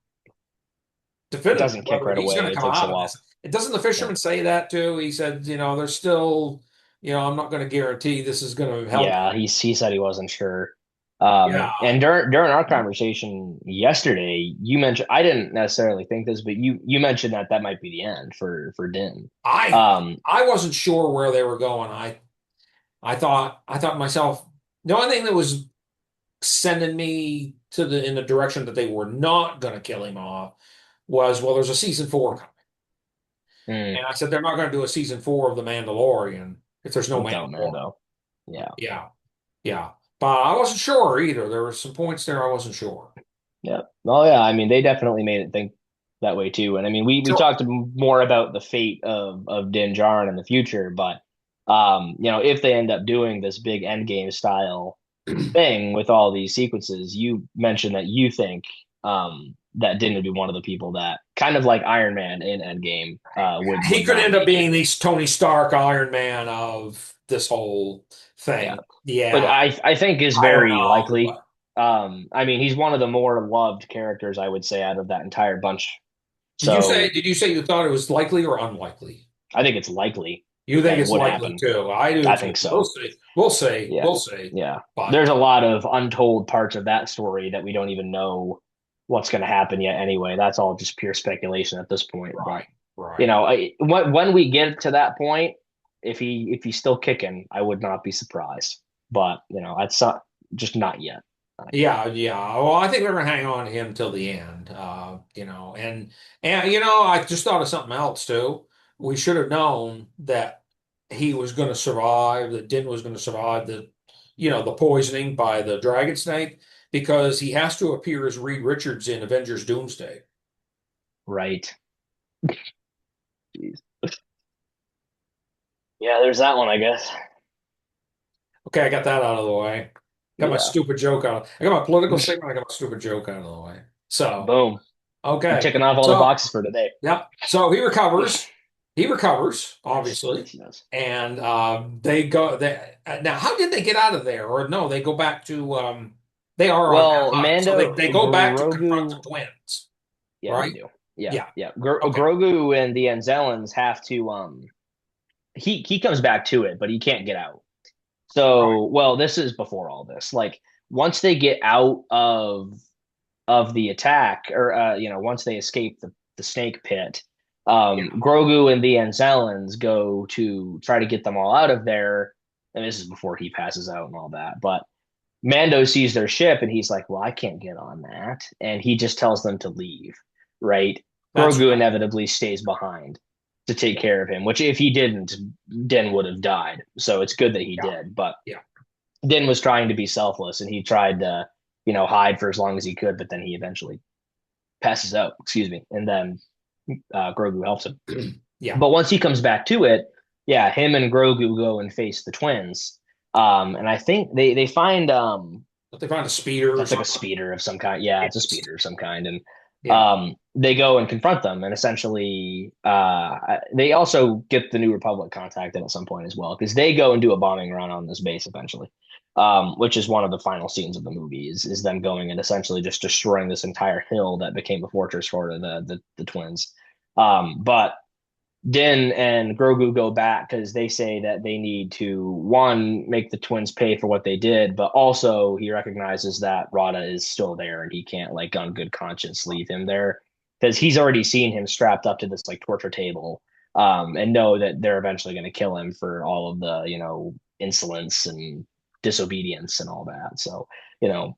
it definitive doesn't kick whether right he's going away. to It come takes a out of this. while. It doesn't the Yeah, fisherman say that too? He said, there's still, I'm not going to guarantee this is going to help. yeah. He said he wasn't sure. Yeah, And during our conversation yesterday, you mentioned I didn't necessarily think this, but you mentioned that might be the end for Din. I Um, I wasn't sure where they were going. I thought myself, the only thing that was sending me to the in the direction that they were not going to kill him off was, well, there's a season four coming, mm, and I said they're not going to do a season four of the Mandalorian if there's no without Mandalorian. Mando. Yeah. Yeah, yeah, but I wasn't sure either. There were some points there I wasn't sure. Yeah. Oh yeah. I mean, they definitely made it think that way too. And I mean, we Sure. talked more about the fate of Din Djarin in the future, but if they end up doing this big endgame style thing with all these sequences, you mentioned that you think that Din would be one of the people that kind of like Iron Man in Endgame He would could not end up make it. being the Tony Stark Iron Man of this whole Yeah. thing. But Yeah, I think is I don't very know. likely. I mean, he's one of the more loved characters, I would say, out of that entire bunch. So Did you say you thought it was likely or unlikely? I think it's likely You think that it it's would likely happen. too. I do I too. think We'll so. see. We'll see. Yeah. We'll see. Yeah. But There's a lot of untold parts of that story that we don't even know what's going to happen yet anyway. That's all just pure speculation at this point. But, right, right. when we get to that point, if he's still kicking, I would not be surprised. But, that's not, just not yet. Not yet. Yeah, yeah. Well, I think they're gonna hang on to him till the end. And I just thought of something else too. we should have known that he was going to survive, that Din was going to survive the poisoning by the dragon snake, because he has to appear as Reed Richards in Avengers Doomsday. Right. Jeez. Yeah, there's that one, I guess. Okay, I got that out of the way. Got my Yeah. stupid joke out. I got my political statement. I got my stupid joke out of the way. So, Boom. You're okay. ticking off all the So, boxes for today. yeah. So he recovers. He recovers, Yes. obviously. Yes, he does. And they go. Now, how did they get out of there? Or no, they go back to. They are on that Well, hut. So they, Mando, they go back to confront the Grogu, twins, yeah, they right? do. Yeah, Yeah. yeah. Okay. Grogu and the Anzellans have to he comes back to it, but he can't get out. Right. So, well, this is before all this. Like once they get out of the attack, or once they escape the snake pit, Yeah. Grogu and the Anzellans go to try to get them all out of there. And this is before he passes out and all that. But Mando sees their ship and he's like, "Well, I can't get on that," and he just tells them to leave. Right? That's Grogu right. inevitably stays behind to take care of him. Which, if he didn't, Din would have died. So it's good that he Yeah. did. But Yeah. Din was trying to be selfless and he tried to, hide for as long as he could, but then he eventually passes out, excuse me, and then Grogu helps him. Yeah. But once he comes back to it, yeah, him and Grogu go and face the twins. And I think they find But they find a speeder or it's like a something. speeder of some kind. Yeah, it's a Yes. speeder of some kind, and Yeah. they go and confront them, and essentially, they also get the New Republic contacted at some point as well, because they go and do a bombing run on this base eventually, which is one of the final scenes of the movie. Is them going and essentially just destroying this entire hill that became a fortress for the twins. But Din and Grogu go back because they say that they need to, one, make the twins pay for what they did, but also he recognizes that Rada is still there and he can't, like, on good conscience leave him there because he's already seen him strapped up to this like torture table, and know that they're eventually going to kill him for all of the insolence and disobedience and all that. So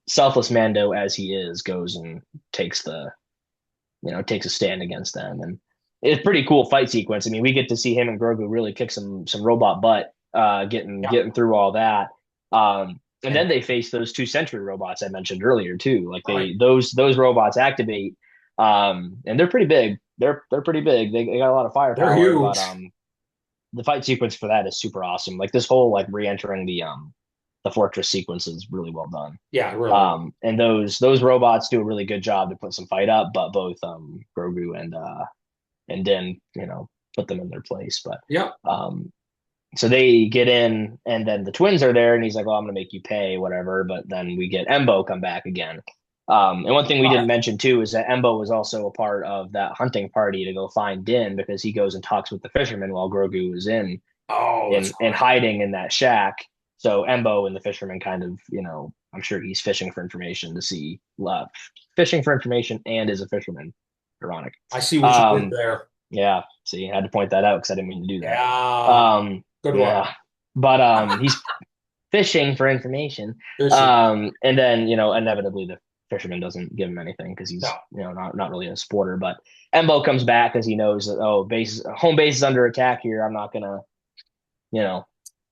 selfless Mando as he is goes and takes takes a stand against them, and it's a pretty cool fight sequence. I mean, we get to see him and Grogu really kick some robot butt, Yeah. getting through all that. And And then they face those two sentry robots I mentioned earlier too. Like right. those robots activate, and they're pretty big. They're pretty big. They got a lot of They're firepower, but huge. the fight sequence for that is super awesome. Like this whole like re-entering the fortress sequence is really well done. Yeah, really. And those robots do a really good job to put some fight up, but both Grogu and Din, put them in their place. But Yeah. um, so they get in, and then the twins are there, and he's like, "Oh, I'm gonna make you pay, whatever." But then we get Embo come back again. And one thing we didn't Right. mention too is that Embo was also a part of that hunting party to go find Din because he goes and talks with the fisherman while Grogu is Oh, that's in right. hiding in that shack. So Embo and the fisherman kind of, I'm sure he's fishing for information to see, fishing for information and is a fisherman. Ironic. I see what you did Um, there. yeah, see, I had to point that out because I didn't mean to do that. Yeah. Good one. Yeah, but he's fishing for information. Fishing. And then inevitably the fisherman doesn't give him anything because No. he's not really a sporter. But Embo comes back because he knows that, oh, home base is under attack here. I'm not gonna you know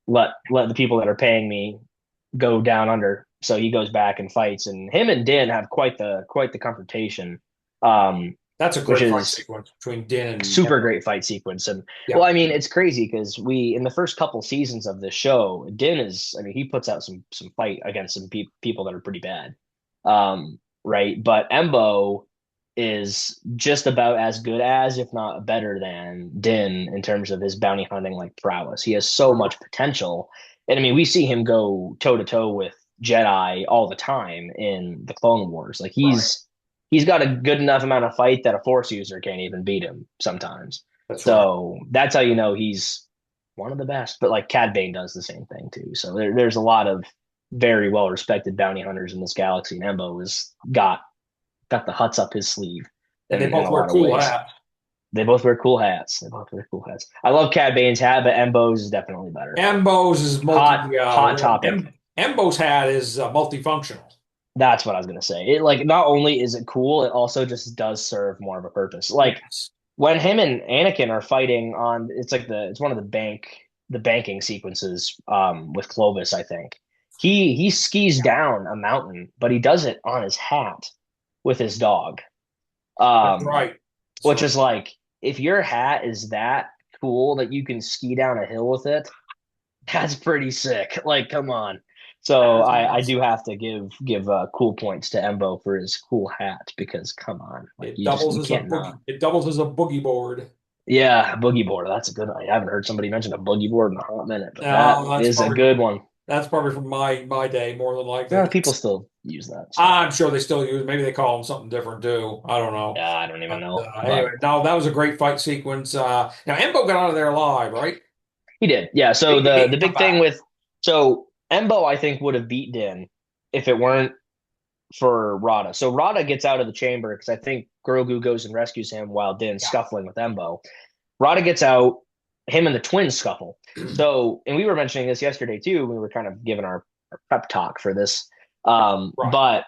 let the people that are paying me go down under. So he goes back and fights, and him and Din have quite the confrontation, um, That's a which great fight is sequence between Din and super Ember. great fight sequence. And Yeah. well, I mean, it's crazy because we in the first couple seasons of this show, Din is, I mean, he puts out some fight against some people that are pretty bad, right? But Embo is just about as good as, if not better than, Din in terms of his bounty hunting like prowess. He has so much potential, and I mean, we see him go toe to toe with Jedi all the time in the Clone Wars. Like Right. he's got a good enough amount of fight that a Force user can't even beat him sometimes. That's right. So that's how you know he's one of the best. But like Cad Bane does the same thing too. So there's a lot of very well respected bounty hunters in this galaxy, and Embo has got the huts up his sleeve And they in both a wear lot of cool ways. hats. They both wear cool hats. They both wear cool hats. I love Cad Bane's hat, but Embo's is definitely better. Embo's is Hot topic. Embo's hat is multifunctional. That's what I was gonna say. It, like, not only is it cool, it also just does serve more of a purpose. Like Yes. when him and Anakin are fighting on, it's one of the banking sequences with Clovis, I think. He skis down a mountain, but he does it on his hat with his dog. That's Um, right. which So is like, if your hat is that cool that you can ski down a hill with it, that's pretty sick. Like, come on. So that's I awesome. do have to give cool points to Embo for his cool hat because come on, like It doubles you as a can't not. boogie. It doubles as a boogie board. Yeah, boogie board. That's a good one. I haven't heard somebody mention a boogie board in a hot minute, but that That's is a probably good from one. my day more than likely. People still use that stuff. I'm sure they still use. Maybe they call them something different too. I don't know. Yeah, I don't even But know, anyway, but no, that was a great fight sequence. Now Embo got out of there alive, right? he did. Yeah. So He the can come big thing back. with Embo, I think would have beat Din if it weren't for Rada. So Rada gets out of the chamber because I think Grogu goes and rescues him while Din's Yeah. scuffling with Embo. Rada gets out, him and the twins scuffle. So, and we were mentioning this yesterday too. We were kind of giving our pep talk for this. Right. But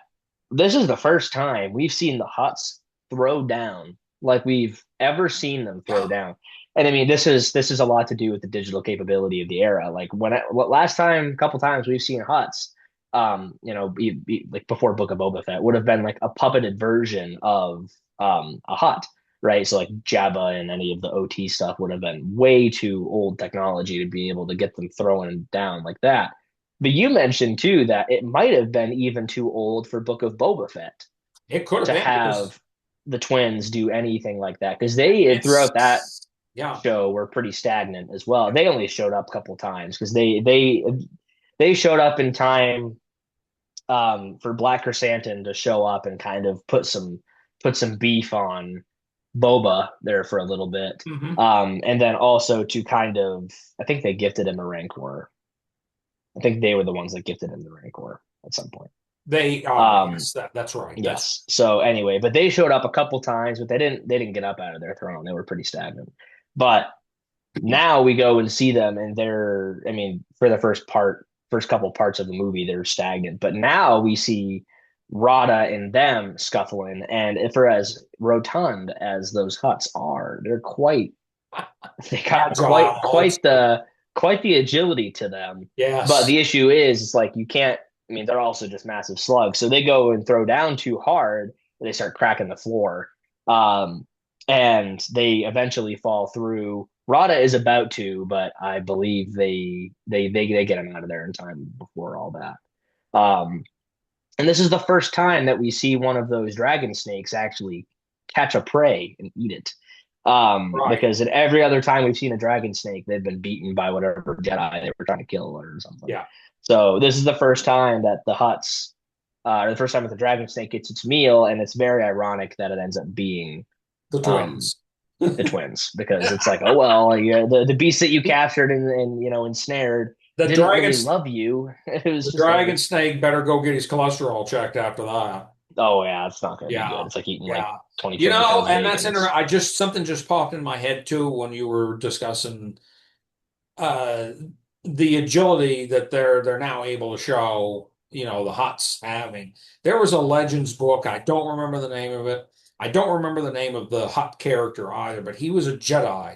this is the first time we've seen the Hutts throw down like we've ever seen them throw down. And I mean, this is a lot to do with the digital capability of the era. Like last time, a couple times we've seen Hutts, like before Book of Boba Fett, would have been like a puppeted version of a Hutt, right? So like Jabba and any of the OT stuff would have been way too old technology to be able to get them throwing down like that. But you mentioned too that it might have been even too old for Book of Boba Fett It could have to been because have the twins do anything like that because they throughout that it's yeah. show were pretty stagnant as well. They only showed up a couple times because they showed up in time for Black Chrysanthemum to show up and kind of put some beef on Boba there for a little bit. Hmm. And then also to kind of, I think they gifted him a Rancor. I think they were the ones that gifted him the Rancor at some point. They Um, yes, that's right. That's yes. So anyway, but they showed up a couple times, but they didn't get up out of their throne. They were pretty stagnant. But now we go and see them, and I mean, for the first couple parts of the movie, they're stagnant. But now we see Rada and them scuffling, and if they're as rotund as those Hutts are, they got agile also. quite the agility to them. But Yes. the issue is, it's like you can't. I mean, they're also just massive slugs, so they go and throw down too hard, and they start cracking the floor, um, and they eventually fall through. Rada is about to, but I believe they get him out of there in time before all that. Um, and this is the first time that we see one of those dragon snakes actually catch a prey and eat it. Right. Because in every other time we've seen a dragon snake, they've been beaten by whatever Jedi they were trying to kill or something. Yeah. So this is the first time that or the first time that the dragon snake gets its meal, and it's very ironic that it ends up being The um, twins. the twins because it's like, oh well, yeah, the beast that you captured and ensnared The didn't dragon really love you. It was the just dragon like, snake better go get his cholesterol checked after that. oh yeah, it's not going to be good. Yeah. It's like eating like Yeah. 20 pounds of And bacon. that's interesting. It's Something just popped in my head too when you were discussing uh the agility that they're now able to show, the Huts having. There was a Legends book. I don't remember the name of it. I don't remember the name of the Hut character either, but he was a Jedi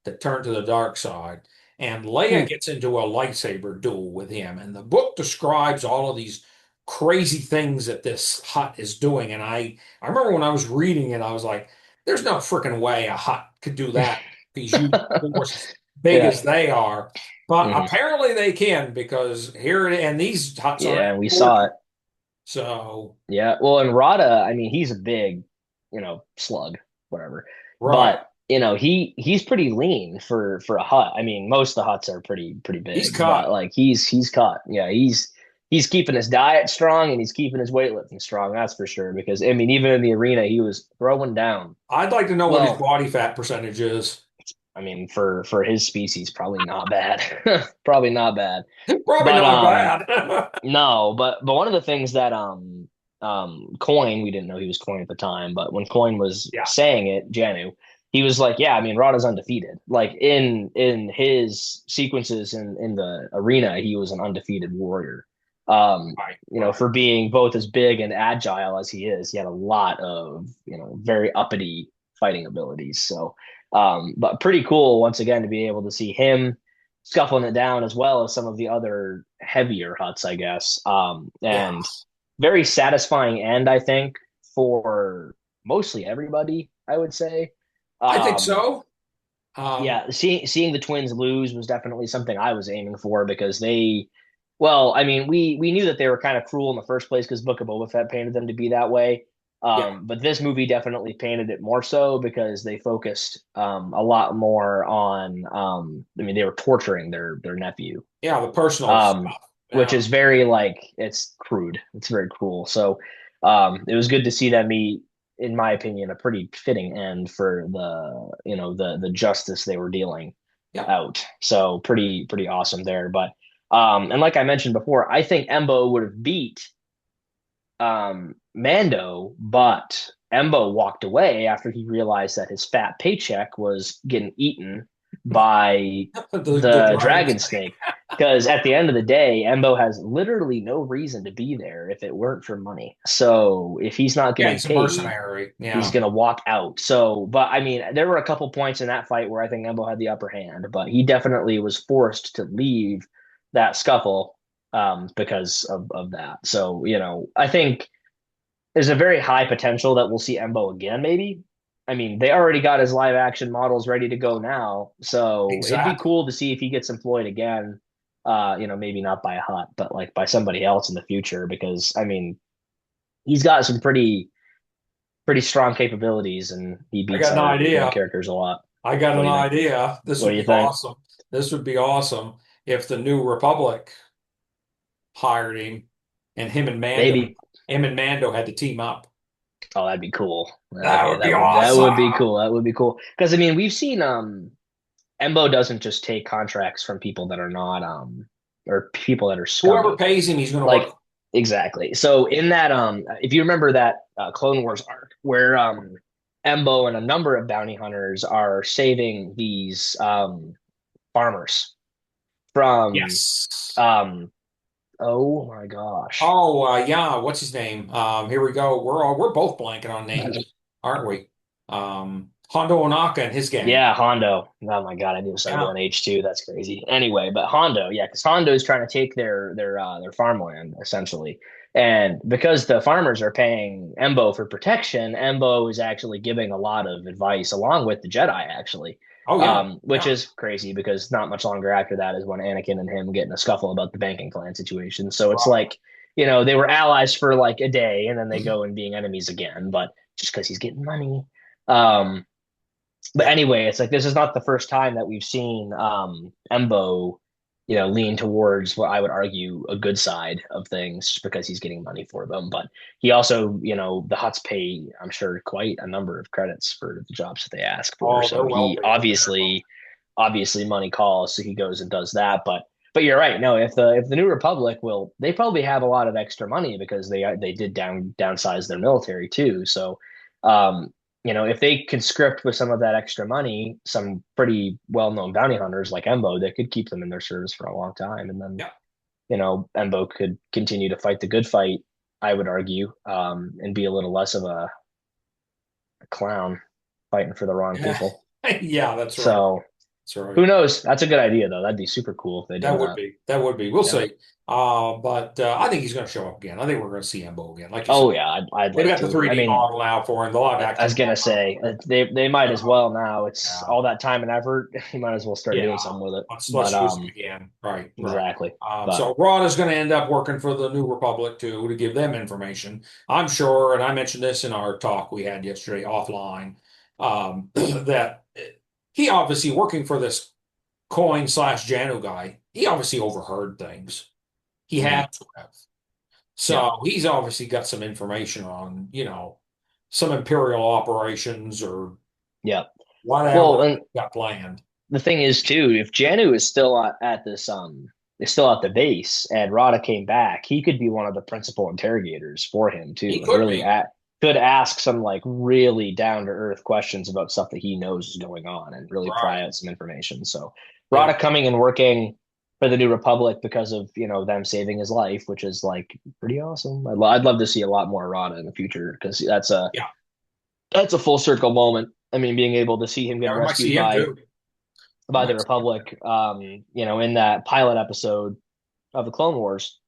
that turned to the dark side. And Leia hmm. gets into a lightsaber duel with him. And the book describes all of these crazy things that this Hut is doing. And I remember when I was reading it, I was like, there's no freaking way a Hut could do that. These huge forces big Yeah. as they are. But Hmm. apparently they can because and these huts are Yeah, and we saw it. important. So, Yeah. Well, and Rada, I mean, he's a big, slug, whatever. right. But, he's pretty lean for a hut. I mean, most of the huts are pretty He's big, but cut. like he's cut. Yeah, he's keeping his diet strong and he's keeping his weightlifting strong, that's for sure. Because I mean, even in the arena, he was throwing down. I'd like to know what his Well, body fat percentage is. I mean, for his species, probably not bad. Probably not bad. Probably But not bad. no, but one of the things that Coin, we didn't know he was Coin at the time, but when Coin was Yeah, saying it, Janu, he was like, yeah, I mean, Rada's undefeated. Like in his sequences in the arena, he was an undefeated warrior. right, right. For being both as big and agile as he is, he had a lot of, very uppity fighting abilities. So, but pretty cool once again to be able to see him scuffling it down as well as some of the other heavier Huts, I guess. Yeah, And very satisfying end, I think, for mostly everybody, I would say. I think Um, so. yeah, seeing the twins lose was definitely something I was aiming for because they, well, I mean, we knew that they were kind of cruel in the first place because Book of Boba Fett painted them to be that way. Yeah, But this movie definitely painted it more so because they focused a lot more on I mean, they were torturing their nephew, yeah, the personal um, stuff. which Yeah, is very like it's crude. It's very cruel. So it was good to see them meet, in my opinion, a pretty fitting end for the justice they were dealing yeah. out. So pretty awesome there. But and like I mentioned before, I think Embo would have beat Mando, but Embo walked away after he realized that his fat paycheck was getting eaten by The the dragon dragon snake. snake. Because at the end of the day, Embo has literally no reason to be there if it weren't for money. So if he's not Yeah, getting he's a paid, mercenary. he's Yeah, gonna walk out. So, but I mean, there were a couple points in that fight where I think Embo had the upper hand, but he definitely was forced to leave that scuffle because of that. So, I think there's a very high potential that we'll see Embo again, maybe. I mean, they already got his live action models ready to go now, so it'd be exactly. cool to see if he gets employed again. Maybe not by a Hut, but like by somebody else in the future, because I mean, he's got some pretty strong capabilities, and he I beats got an our idea. characters a lot. I got What an do you think? idea. This What would do you be think? awesome. This would be awesome if the New Republic hired him and Maybe. him and Mando had to team up. Oh, that'd be cool. That Okay, would be that would be awesome. cool. That would be cool. Because I mean, we've seen Embo doesn't just take contracts from people that are not or people that are Whoever scummy. pays him, he's going to work. Like exactly. So in that if you remember that Clone Wars arc where Embo and a number of bounty hunters are saving these farmers from Yes. um oh my gosh. Oh, yeah. What's his name? Here we go. We're both blanking on names, aren't we? Hondo Onaka and his gang. Yeah, Hondo. Oh my God, I knew it started with Yeah. an H too. That's crazy. Anyway, but Hondo, yeah, because Hondo is trying to take their farmland essentially, and because the farmers are paying Embo for protection, Embo is actually giving a lot of advice along with the Jedi actually, Oh, yeah. which Yeah. is crazy because not much longer after that is when Anakin and him get in a scuffle about the banking clan situation. So it's Right. like they were allies for like a day, and then they go and being enemies again, but just because he's getting money. Um, but Yeah. anyway, it's like this is not the first time that we've seen Embo, lean towards what I would argue a good side of things just because he's getting money for them. But he also, the Huts pay, I'm sure, quite a number of credits for the jobs that they ask for. Oh, they're So well he paid. They're well obviously money calls, so he goes and does that. But you're right. No, if the New Republic they probably have a lot of extra money because they did downsize their military too. So um, if they could script with some of that extra money, some pretty well-known bounty hunters like Embo, they could keep them in their service for a long time, and then yeah. Embo could continue to fight the good fight. I would argue, and be a little less of a clown fighting for the wrong Yeah. people. Yeah, that's right. So That's right. who knows? That's a good idea, though. That'd be super cool if they did That would that. be. That would be. We'll Yeah. see. But I think he's going to show up again. I think we're going to see Embo again. Like you said, Oh yeah, I'd they've like got the to. I 3D mean, model now for him, the live I action was gonna model. say they might as well now. It's Yeah. all that time and effort. You might as well start Yeah. doing something with it. Let's But use it again. Right. Right. exactly. But So Ron is going to end up working for the New Republic too to give them information. I'm sure, and I mentioned this in our talk we had yesterday offline, that he obviously working for this coin slash Janu guy. He obviously overheard things. He mhm. had to have. Yeah. So he's obviously got some information on, some Imperial operations or Yeah. whatever Well, and got planned. the thing is too, if Janu is still at this is still at the base and Rada came back, he could be one of the principal interrogators for him too, He and could really be. could ask some like really down to earth questions about stuff that he knows is going on and really pry Right. out some information. So Yeah. Rada coming and working for the New Republic because of them saving his life, which is like pretty awesome. I'd love to see a lot more Rada in the future because that's a Yeah. full circle moment I mean, being able to see him get Yeah, we might rescued see him too. We by the might see him too. Republic, in that pilot episode of the Clone Wars,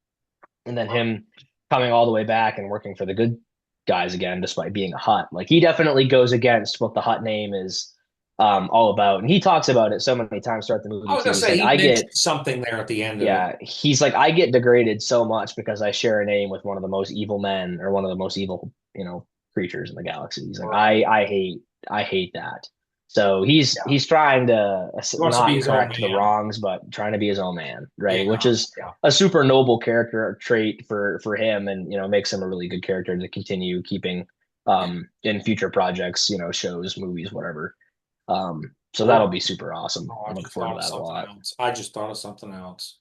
and then him coming all the way back and working for the good guys again, despite being a Hutt. Like he definitely goes against what the Hutt name is all about, and he talks about it so many times throughout the I movie was too. gonna He's say like, he I mentioned get, something there at the end of it. yeah, he's like, I get degraded so much because I share a name with one of the most evil men or one of the most evil, creatures in the galaxy. He's like, Right. I hate that. So Yeah. he's trying to He wants to be not his own correct the man. wrongs, but trying to be his own man, right? Which Yeah. is Yeah. a super noble character trait for him, and makes him a really good character to continue keeping in future projects, shows, movies, whatever. So that'll Cool. be super awesome. Oh, I I'm looking just forward thought to of that a something lot. else. I just thought of something else.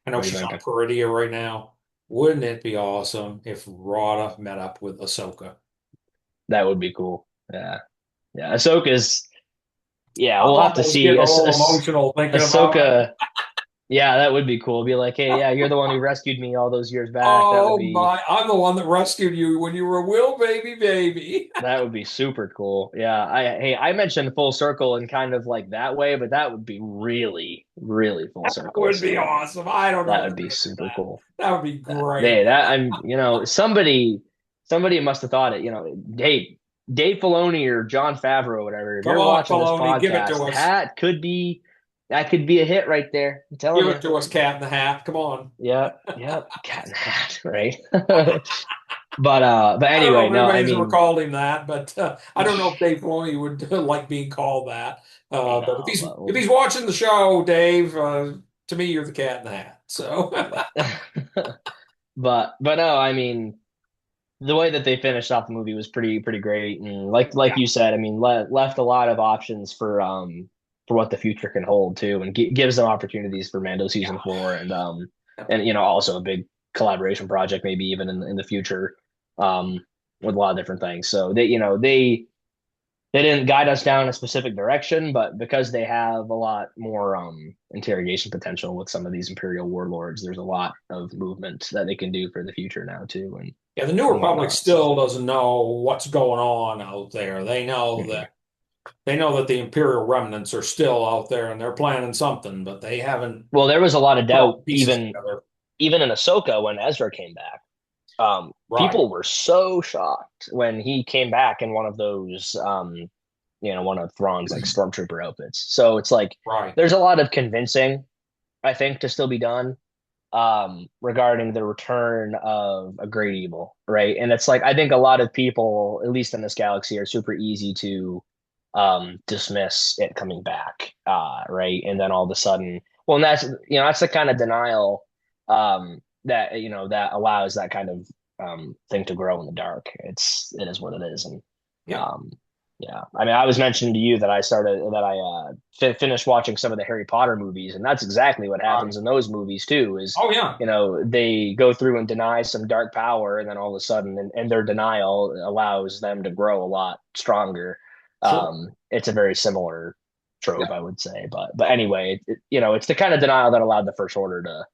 I know What are you she's on thinking? Peridia right now. Wouldn't it be awesome if Rhoda met up with Ahsoka? That would be cool. Yeah, yeah. Ahsoka's. Yeah, I'm we'll have to almost getting see. a little emotional thinking about it. Ahsoka. Yeah, that would be cool. Be like, hey, yeah, you're the one who rescued me all those years back. Oh my, I'm the one that rescued you when you were a will baby baby. That would be super cool. Yeah, I mentioned full circle and kind of like that way, but that would be really, really full That circle. would be So awesome. I don't know that if would we're be gonna do super that. cool. That would be great. Hey, that I'm, somebody must have thought it. Hey, Dave Filoni or John Favreau, or whatever. If Come you're on, watching this Filoni, give it podcast, to us. that could be a hit right there. I'm telling Give you. it to us, Cat in the Hat. Come on. Yep, yep, cat in the hat, right? But I don't know anyway, if no, I anybody's ever mean, called him that, but I don't know if Dave Filoni would like being called that. But no, if he's watching the show, Dave, to me, you're the Cat in the Hat. So but no, I mean, the way that they finished off the movie was pretty great, and like yeah, you said, I mean, left a lot of options for what the future can hold too, and gives them opportunities for Mando yeah, season 4, yeah. and also a big collaboration project maybe even in the future, um, with a lot of different things. So they didn't guide us down a specific direction, but because they have a lot more interrogation potential with some of these Imperial warlords, there's a lot of movement that they can do for the future now too, Yeah, the New and Republic whatnot. So still doesn't know what's going on out there. mhm. They know that the Imperial remnants are still out there and they're planning something, but they haven't Well, there was a lot of put all doubt the pieces together. even in Ahsoka when Ezra came back. Right. People were so shocked when he came back in one of those, one of Thrawn's like stormtrooper outfits. So it's like Right. there's a lot of convincing, I think, to still be done regarding the return of a great evil, right? And it's like I think a lot of people, at least in this galaxy, are super easy to dismiss it coming back, right? And then all of a sudden, well, and that's the kind of denial that allows that kind of thing to grow in the dark. It is what it is, and Yeah. um, yeah. I mean, I was mentioning to you that I finished watching some of the Harry Potter movies, and that's exactly what Right. happens in those movies too. Is Oh yeah. they go through and deny some dark power, and then all of a sudden, and their denial allows them to grow a lot stronger. Sure. It's a very similar trope, Yeah. I would say. But anyway, it's the kind of denial that allowed the First Order to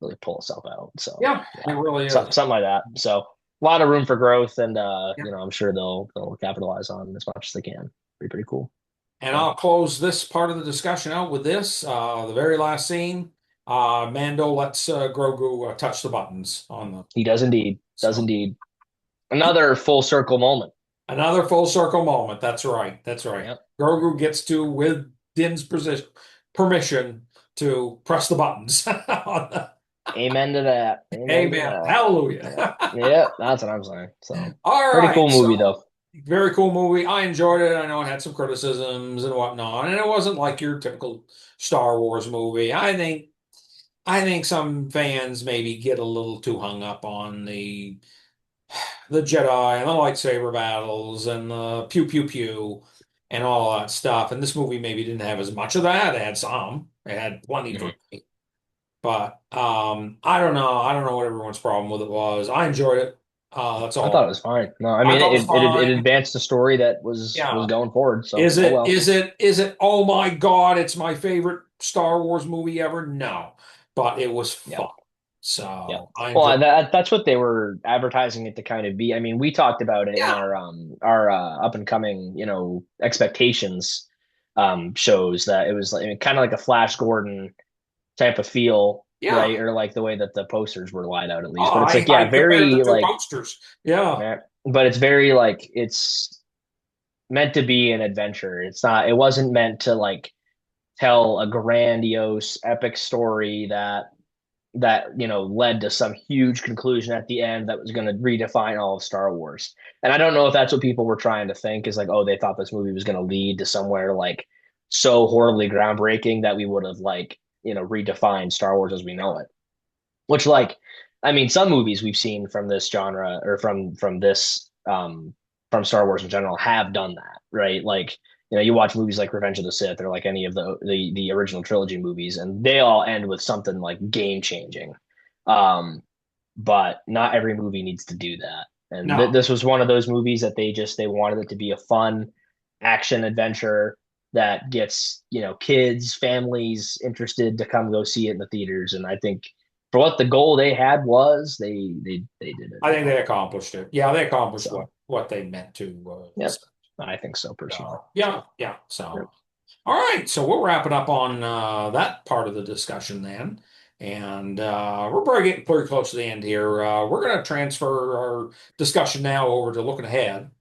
really pull itself out. So Yeah. It yeah, really is. something like that. So a lot of room for growth, and Yeah. I'm sure they'll capitalize on as much as they can. Be pretty cool. And So I'll close this part of the discussion out with this. The very last scene. Mando lets Grogu touch the buttons on the. he does So indeed. Another full circle moment. another full circle moment. That's right. That's right. Yep. Grogu gets to, with Din's permission, to press the buttons on the. Amen to that. Amen to Amen. that. Yeah. Hallelujah. Yeah, that's what I'm saying. So All pretty right. cool movie So though. very cool movie. I enjoyed it. I know it had some criticisms and whatnot, and it wasn't like your typical Star Wars movie. I think some fans maybe get a little too hung up on the Jedi and the lightsaber battles and the pew pew pew and all that stuff. And this movie maybe didn't have as much of that. It had some. It had plenty for Mhm. me. But I don't know. I don't know what everyone's problem with it was. I enjoyed it. That's I thought all. it was fine. No, I I mean thought it was it fine. advanced the story that was Yeah. going forward. So oh well. Is it, oh my God, it's my favorite Star Wars movie ever? No. But it was Yep. fun. Yeah. So I enjoy. Well, that's what they were advertising it to kind of be. I mean, we talked about it in Yeah, our up and coming, expectations shows that it was like kind of like a Flash Gordon type of feel, yeah. right? Or like the way that the posters were laid out at Oh, least. But it's like, I yeah, compared the very two like, posters. Yeah, eh, but it's very like it's meant to be an adventure. It wasn't meant to like tell a grandiose epic story that led to some huge conclusion at the end that was going to redefine all of Star Wars. And I don't know if that's what people were trying to think is like, oh, they thought this movie was going to lead to somewhere like so horribly groundbreaking that we would have like redefined Star Wars as we know it. Which like, I mean, some movies we've seen from this genre or from this from Star Wars in general have done that, right? Like, you watch movies like Revenge of the Sith or like any of the original trilogy movies, and they all end with something like game changing. Um, but not every movie needs to do that. And no. this was one of those movies that they wanted it to be a fun action adventure that gets kids, families interested to come go see it in the theaters. And I think for what the goal they had was, they did it. I think they accomplished it. Yeah, they accomplished So what they meant to. yep, I think so personally. So yeah, yeah. Yep. So all right, so we'll wrap it up on that part of the discussion then. And we're probably getting pretty close to the end here. We're going to transfer our discussion now over to looking ahead.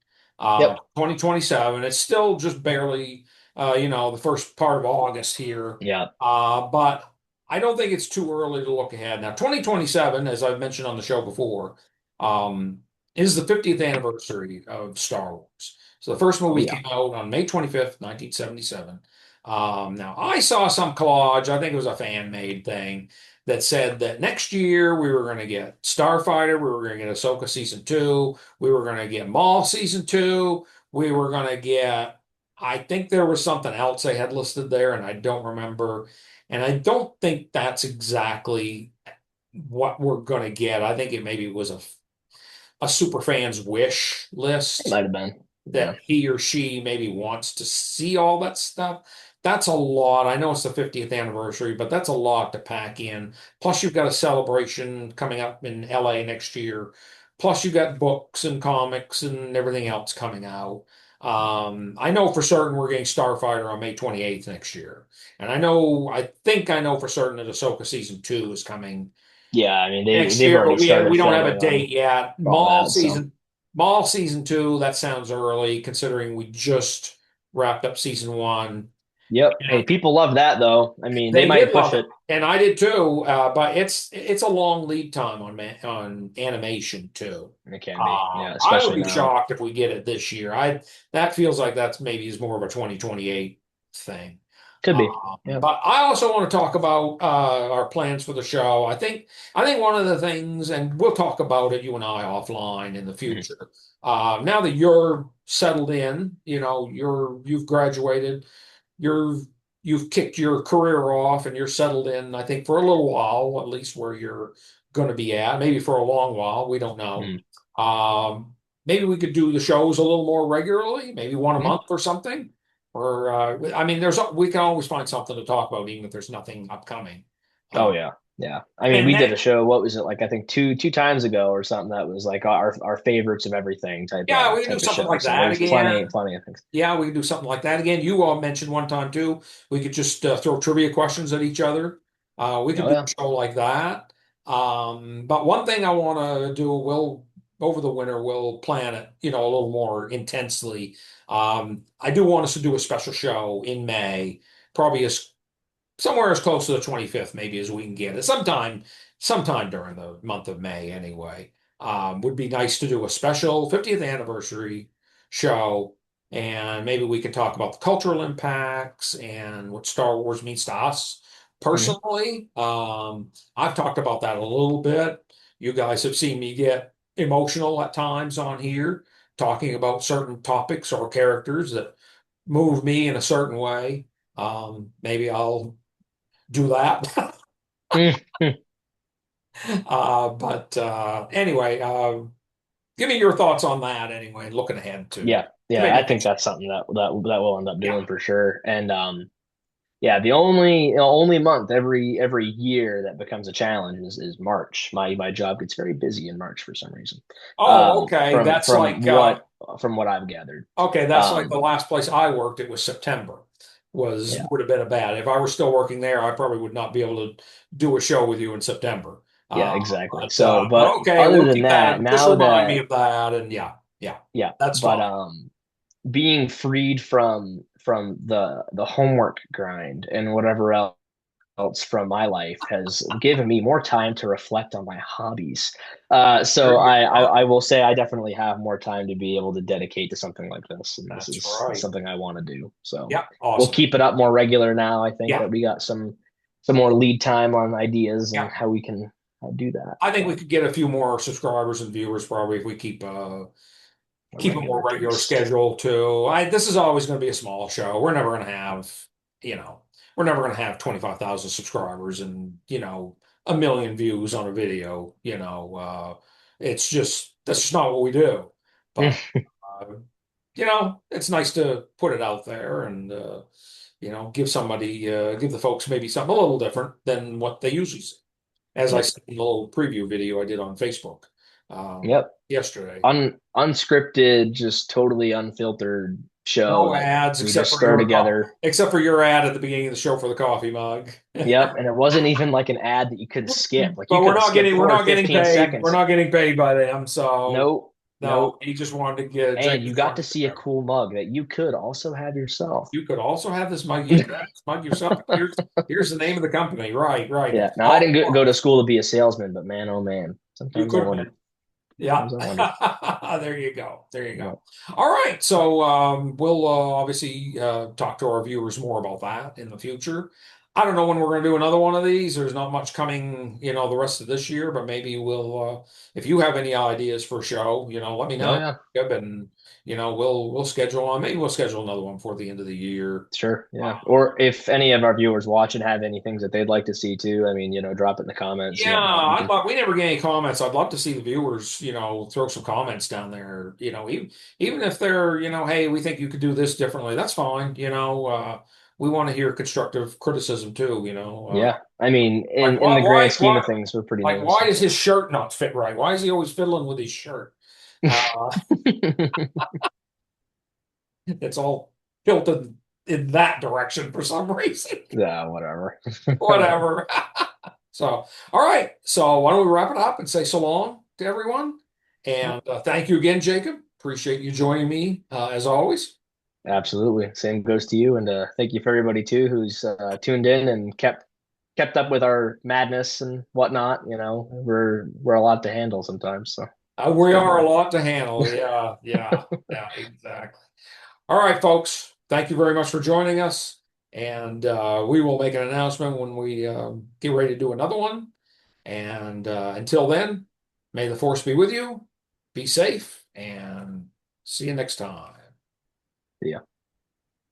Yep. 2027. It's still just barely, the first part of August here. Yeah. But I don't think it's too early to look ahead. Now, 2027, as I've mentioned on the show before, um, is the 50th anniversary of Star Wars. So the first Oh movie yeah. came out on May 25th, 1977. Now, I saw some collage, I think it was a fan made thing, that said that next year we were going to get Starfighter, we were going to get Ahsoka Season 2, we were going to get Maul Season 2, we were going to get, I think there was something else they had listed there, and I don't remember. And I don't think that's exactly what we're going to get. I think it maybe was a super fan's wish It list might have been. Yeah. that he or she maybe wants to see all that stuff. That's a lot. I know it's the 50th anniversary, but that's a lot to pack in. Plus, you've got a celebration coming up in LA next year. Plus, you've got books and comics and everything else coming out. I know for certain we're getting Starfighter on May 28th next year. And I think I know for certain that Ahsoka Season 2 is coming Yeah. I mean, next they've year, but already we started don't have a filming on date yet. all that. So Mall season two, that sounds early considering we just wrapped up season one. yep. Hey, And people love that though. I mean, they they might did push love it, it. and I did too. But it's a long lead time on animation too. It can be. Yeah. I would Especially be now. shocked if we get it this year. I That feels like that's maybe is more of a 2028 thing. Could be. Yeah. But I also want to talk about our plans for the show. I think one of the things, and we'll talk about it, you and I, offline in the Mhm. future. Now that you're settled in, you've graduated, you're you've kicked your career off, and you're settled in. I think for a little while, at least where you're going to be at, maybe for a long while. We don't know. Mhm. Um, Maybe we could do the shows a little more regularly, maybe one a Mhm. month or something. Or I mean, we can always find something to talk about, even if there's nothing upcoming. Oh Uh, yeah. Yeah. I mean, and we did then, a show, what was it, like I think two times ago or something that was like our favorites of everything yeah, we can do type of something show. like So that there's plenty, again. plenty of things. Yeah, we can do something like that again. You all mentioned one time too. We could just throw trivia questions at each other. We could Oh do yeah. a show like that. But one thing I want to do, we'll over the winter, we'll plan it, a little more intensely. I do want us to do a special show in May, probably somewhere as close to the 25th, maybe as we can get it. Sometime during the month of May, anyway. Would be nice to do a special 50th anniversary show, and maybe we can talk about the cultural impacts and what Star Wars means to us Mhm. personally. I've talked about that a little bit. You guys have seen me get emotional at times on here, talking about certain topics or characters that move me in a certain way. Maybe I'll do that. Mhm. But anyway, give me your thoughts on that anyway, looking ahead to Yeah. Yeah. maybe I think next that's something that we'll end up year. doing for sure. And Yeah, the only month every year that becomes a challenge is March. My job gets very busy in March for some reason. Oh, okay. From from what I've gathered. Okay, that's like the Um, last place I worked. It was September. Was yeah, would have been a bad. If I were still working there, I probably would not be able to do a show with you in September. yeah, Uh, exactly. but So, but okay, other we'll than keep that. that, In, just now remind me that of that, and yeah, yeah, yeah, that's but fine. being freed from the homework grind and whatever else from my life has given me more time to reflect on my hobbies. There So you go. I will say I definitely have more time to be able to dedicate to something like this, and this That's is right. something I want to do. So Yeah, we'll awesome. keep it up more regular now. I think Yeah, that we got some more lead time on ideas and yeah. how we can do that. I think we So could get a few more subscribers and viewers probably if we a keep a more regular regular pace. schedule too. This is always going to be a small show. We're never going to have, you know, we're never going to have 25,000 subscribers and, a million views on a video, it's just, that's just not what we do. But, uh, it's nice to put it out there and, give the folks maybe something a little different than what they usually see. As I Yep. said in the little preview video I did on Facebook Yep. yesterday. Unscripted, just totally unfiltered show No that ads we except just for stir together. your ad at the beginning of the show for the coffee mug. Yep, and it wasn't even like an ad that you could skip. Like you But could have skipped we're forward not getting 15 paid. We're seconds. not getting paid by them. So Nope, no, nope. he just wanted to get And Jake you just got wanted to to get see a better. cool mug that you could also have yourself. You could also have this mug. You could have this mug yourself. Here's the name of the company. Right, right. Yeah. Now I Oh, didn't go to school to be a salesman, but man, oh man, you sometimes I could have wonder. been. Yeah. Sometimes I wonder. There you go. There you go. Yep. All right. So we'll obviously talk to our viewers more about that in the future. I don't know when we're going to do another one of these. There's not much coming, the rest of this year, but maybe if you have any ideas for a show, let me Oh know. yeah. Yep, and we'll schedule on. Maybe we'll schedule another one for the end of the year. Sure, yeah. Or if any of our viewers watch and have any things that they'd like to see too, I mean, drop it in the comments and Yeah, whatnot. We can. we never get any comments. I'd love to see the viewers, throw some comments down there. Even if they're, hey, we think you could do this differently. That's fine. We want to hear constructive criticism too. Yeah, I mean, Like in the grand scheme of things, we're pretty like new. why So. does his shirt not fit right? Why is he always fiddling with his shirt? Uh, it's all tilted in that direction for some reason. Yeah, whatever. Whatever. So, all right. So, why don't we wrap it up and say so long to everyone? And thank you again, Jacob. Appreciate you joining me as always. Absolutely. Same goes to you, and thank you for everybody too who's tuned in and kept up with our madness and whatnot. We're a lot to handle sometimes, so it's We good are a to. lot to handle. Yeah, yeah, yeah, exactly. All right, folks. Thank you very much for joining us. And we will make an announcement when we get ready to do another one. And until then, may the force be with you. Be safe and see you next time. Yeah.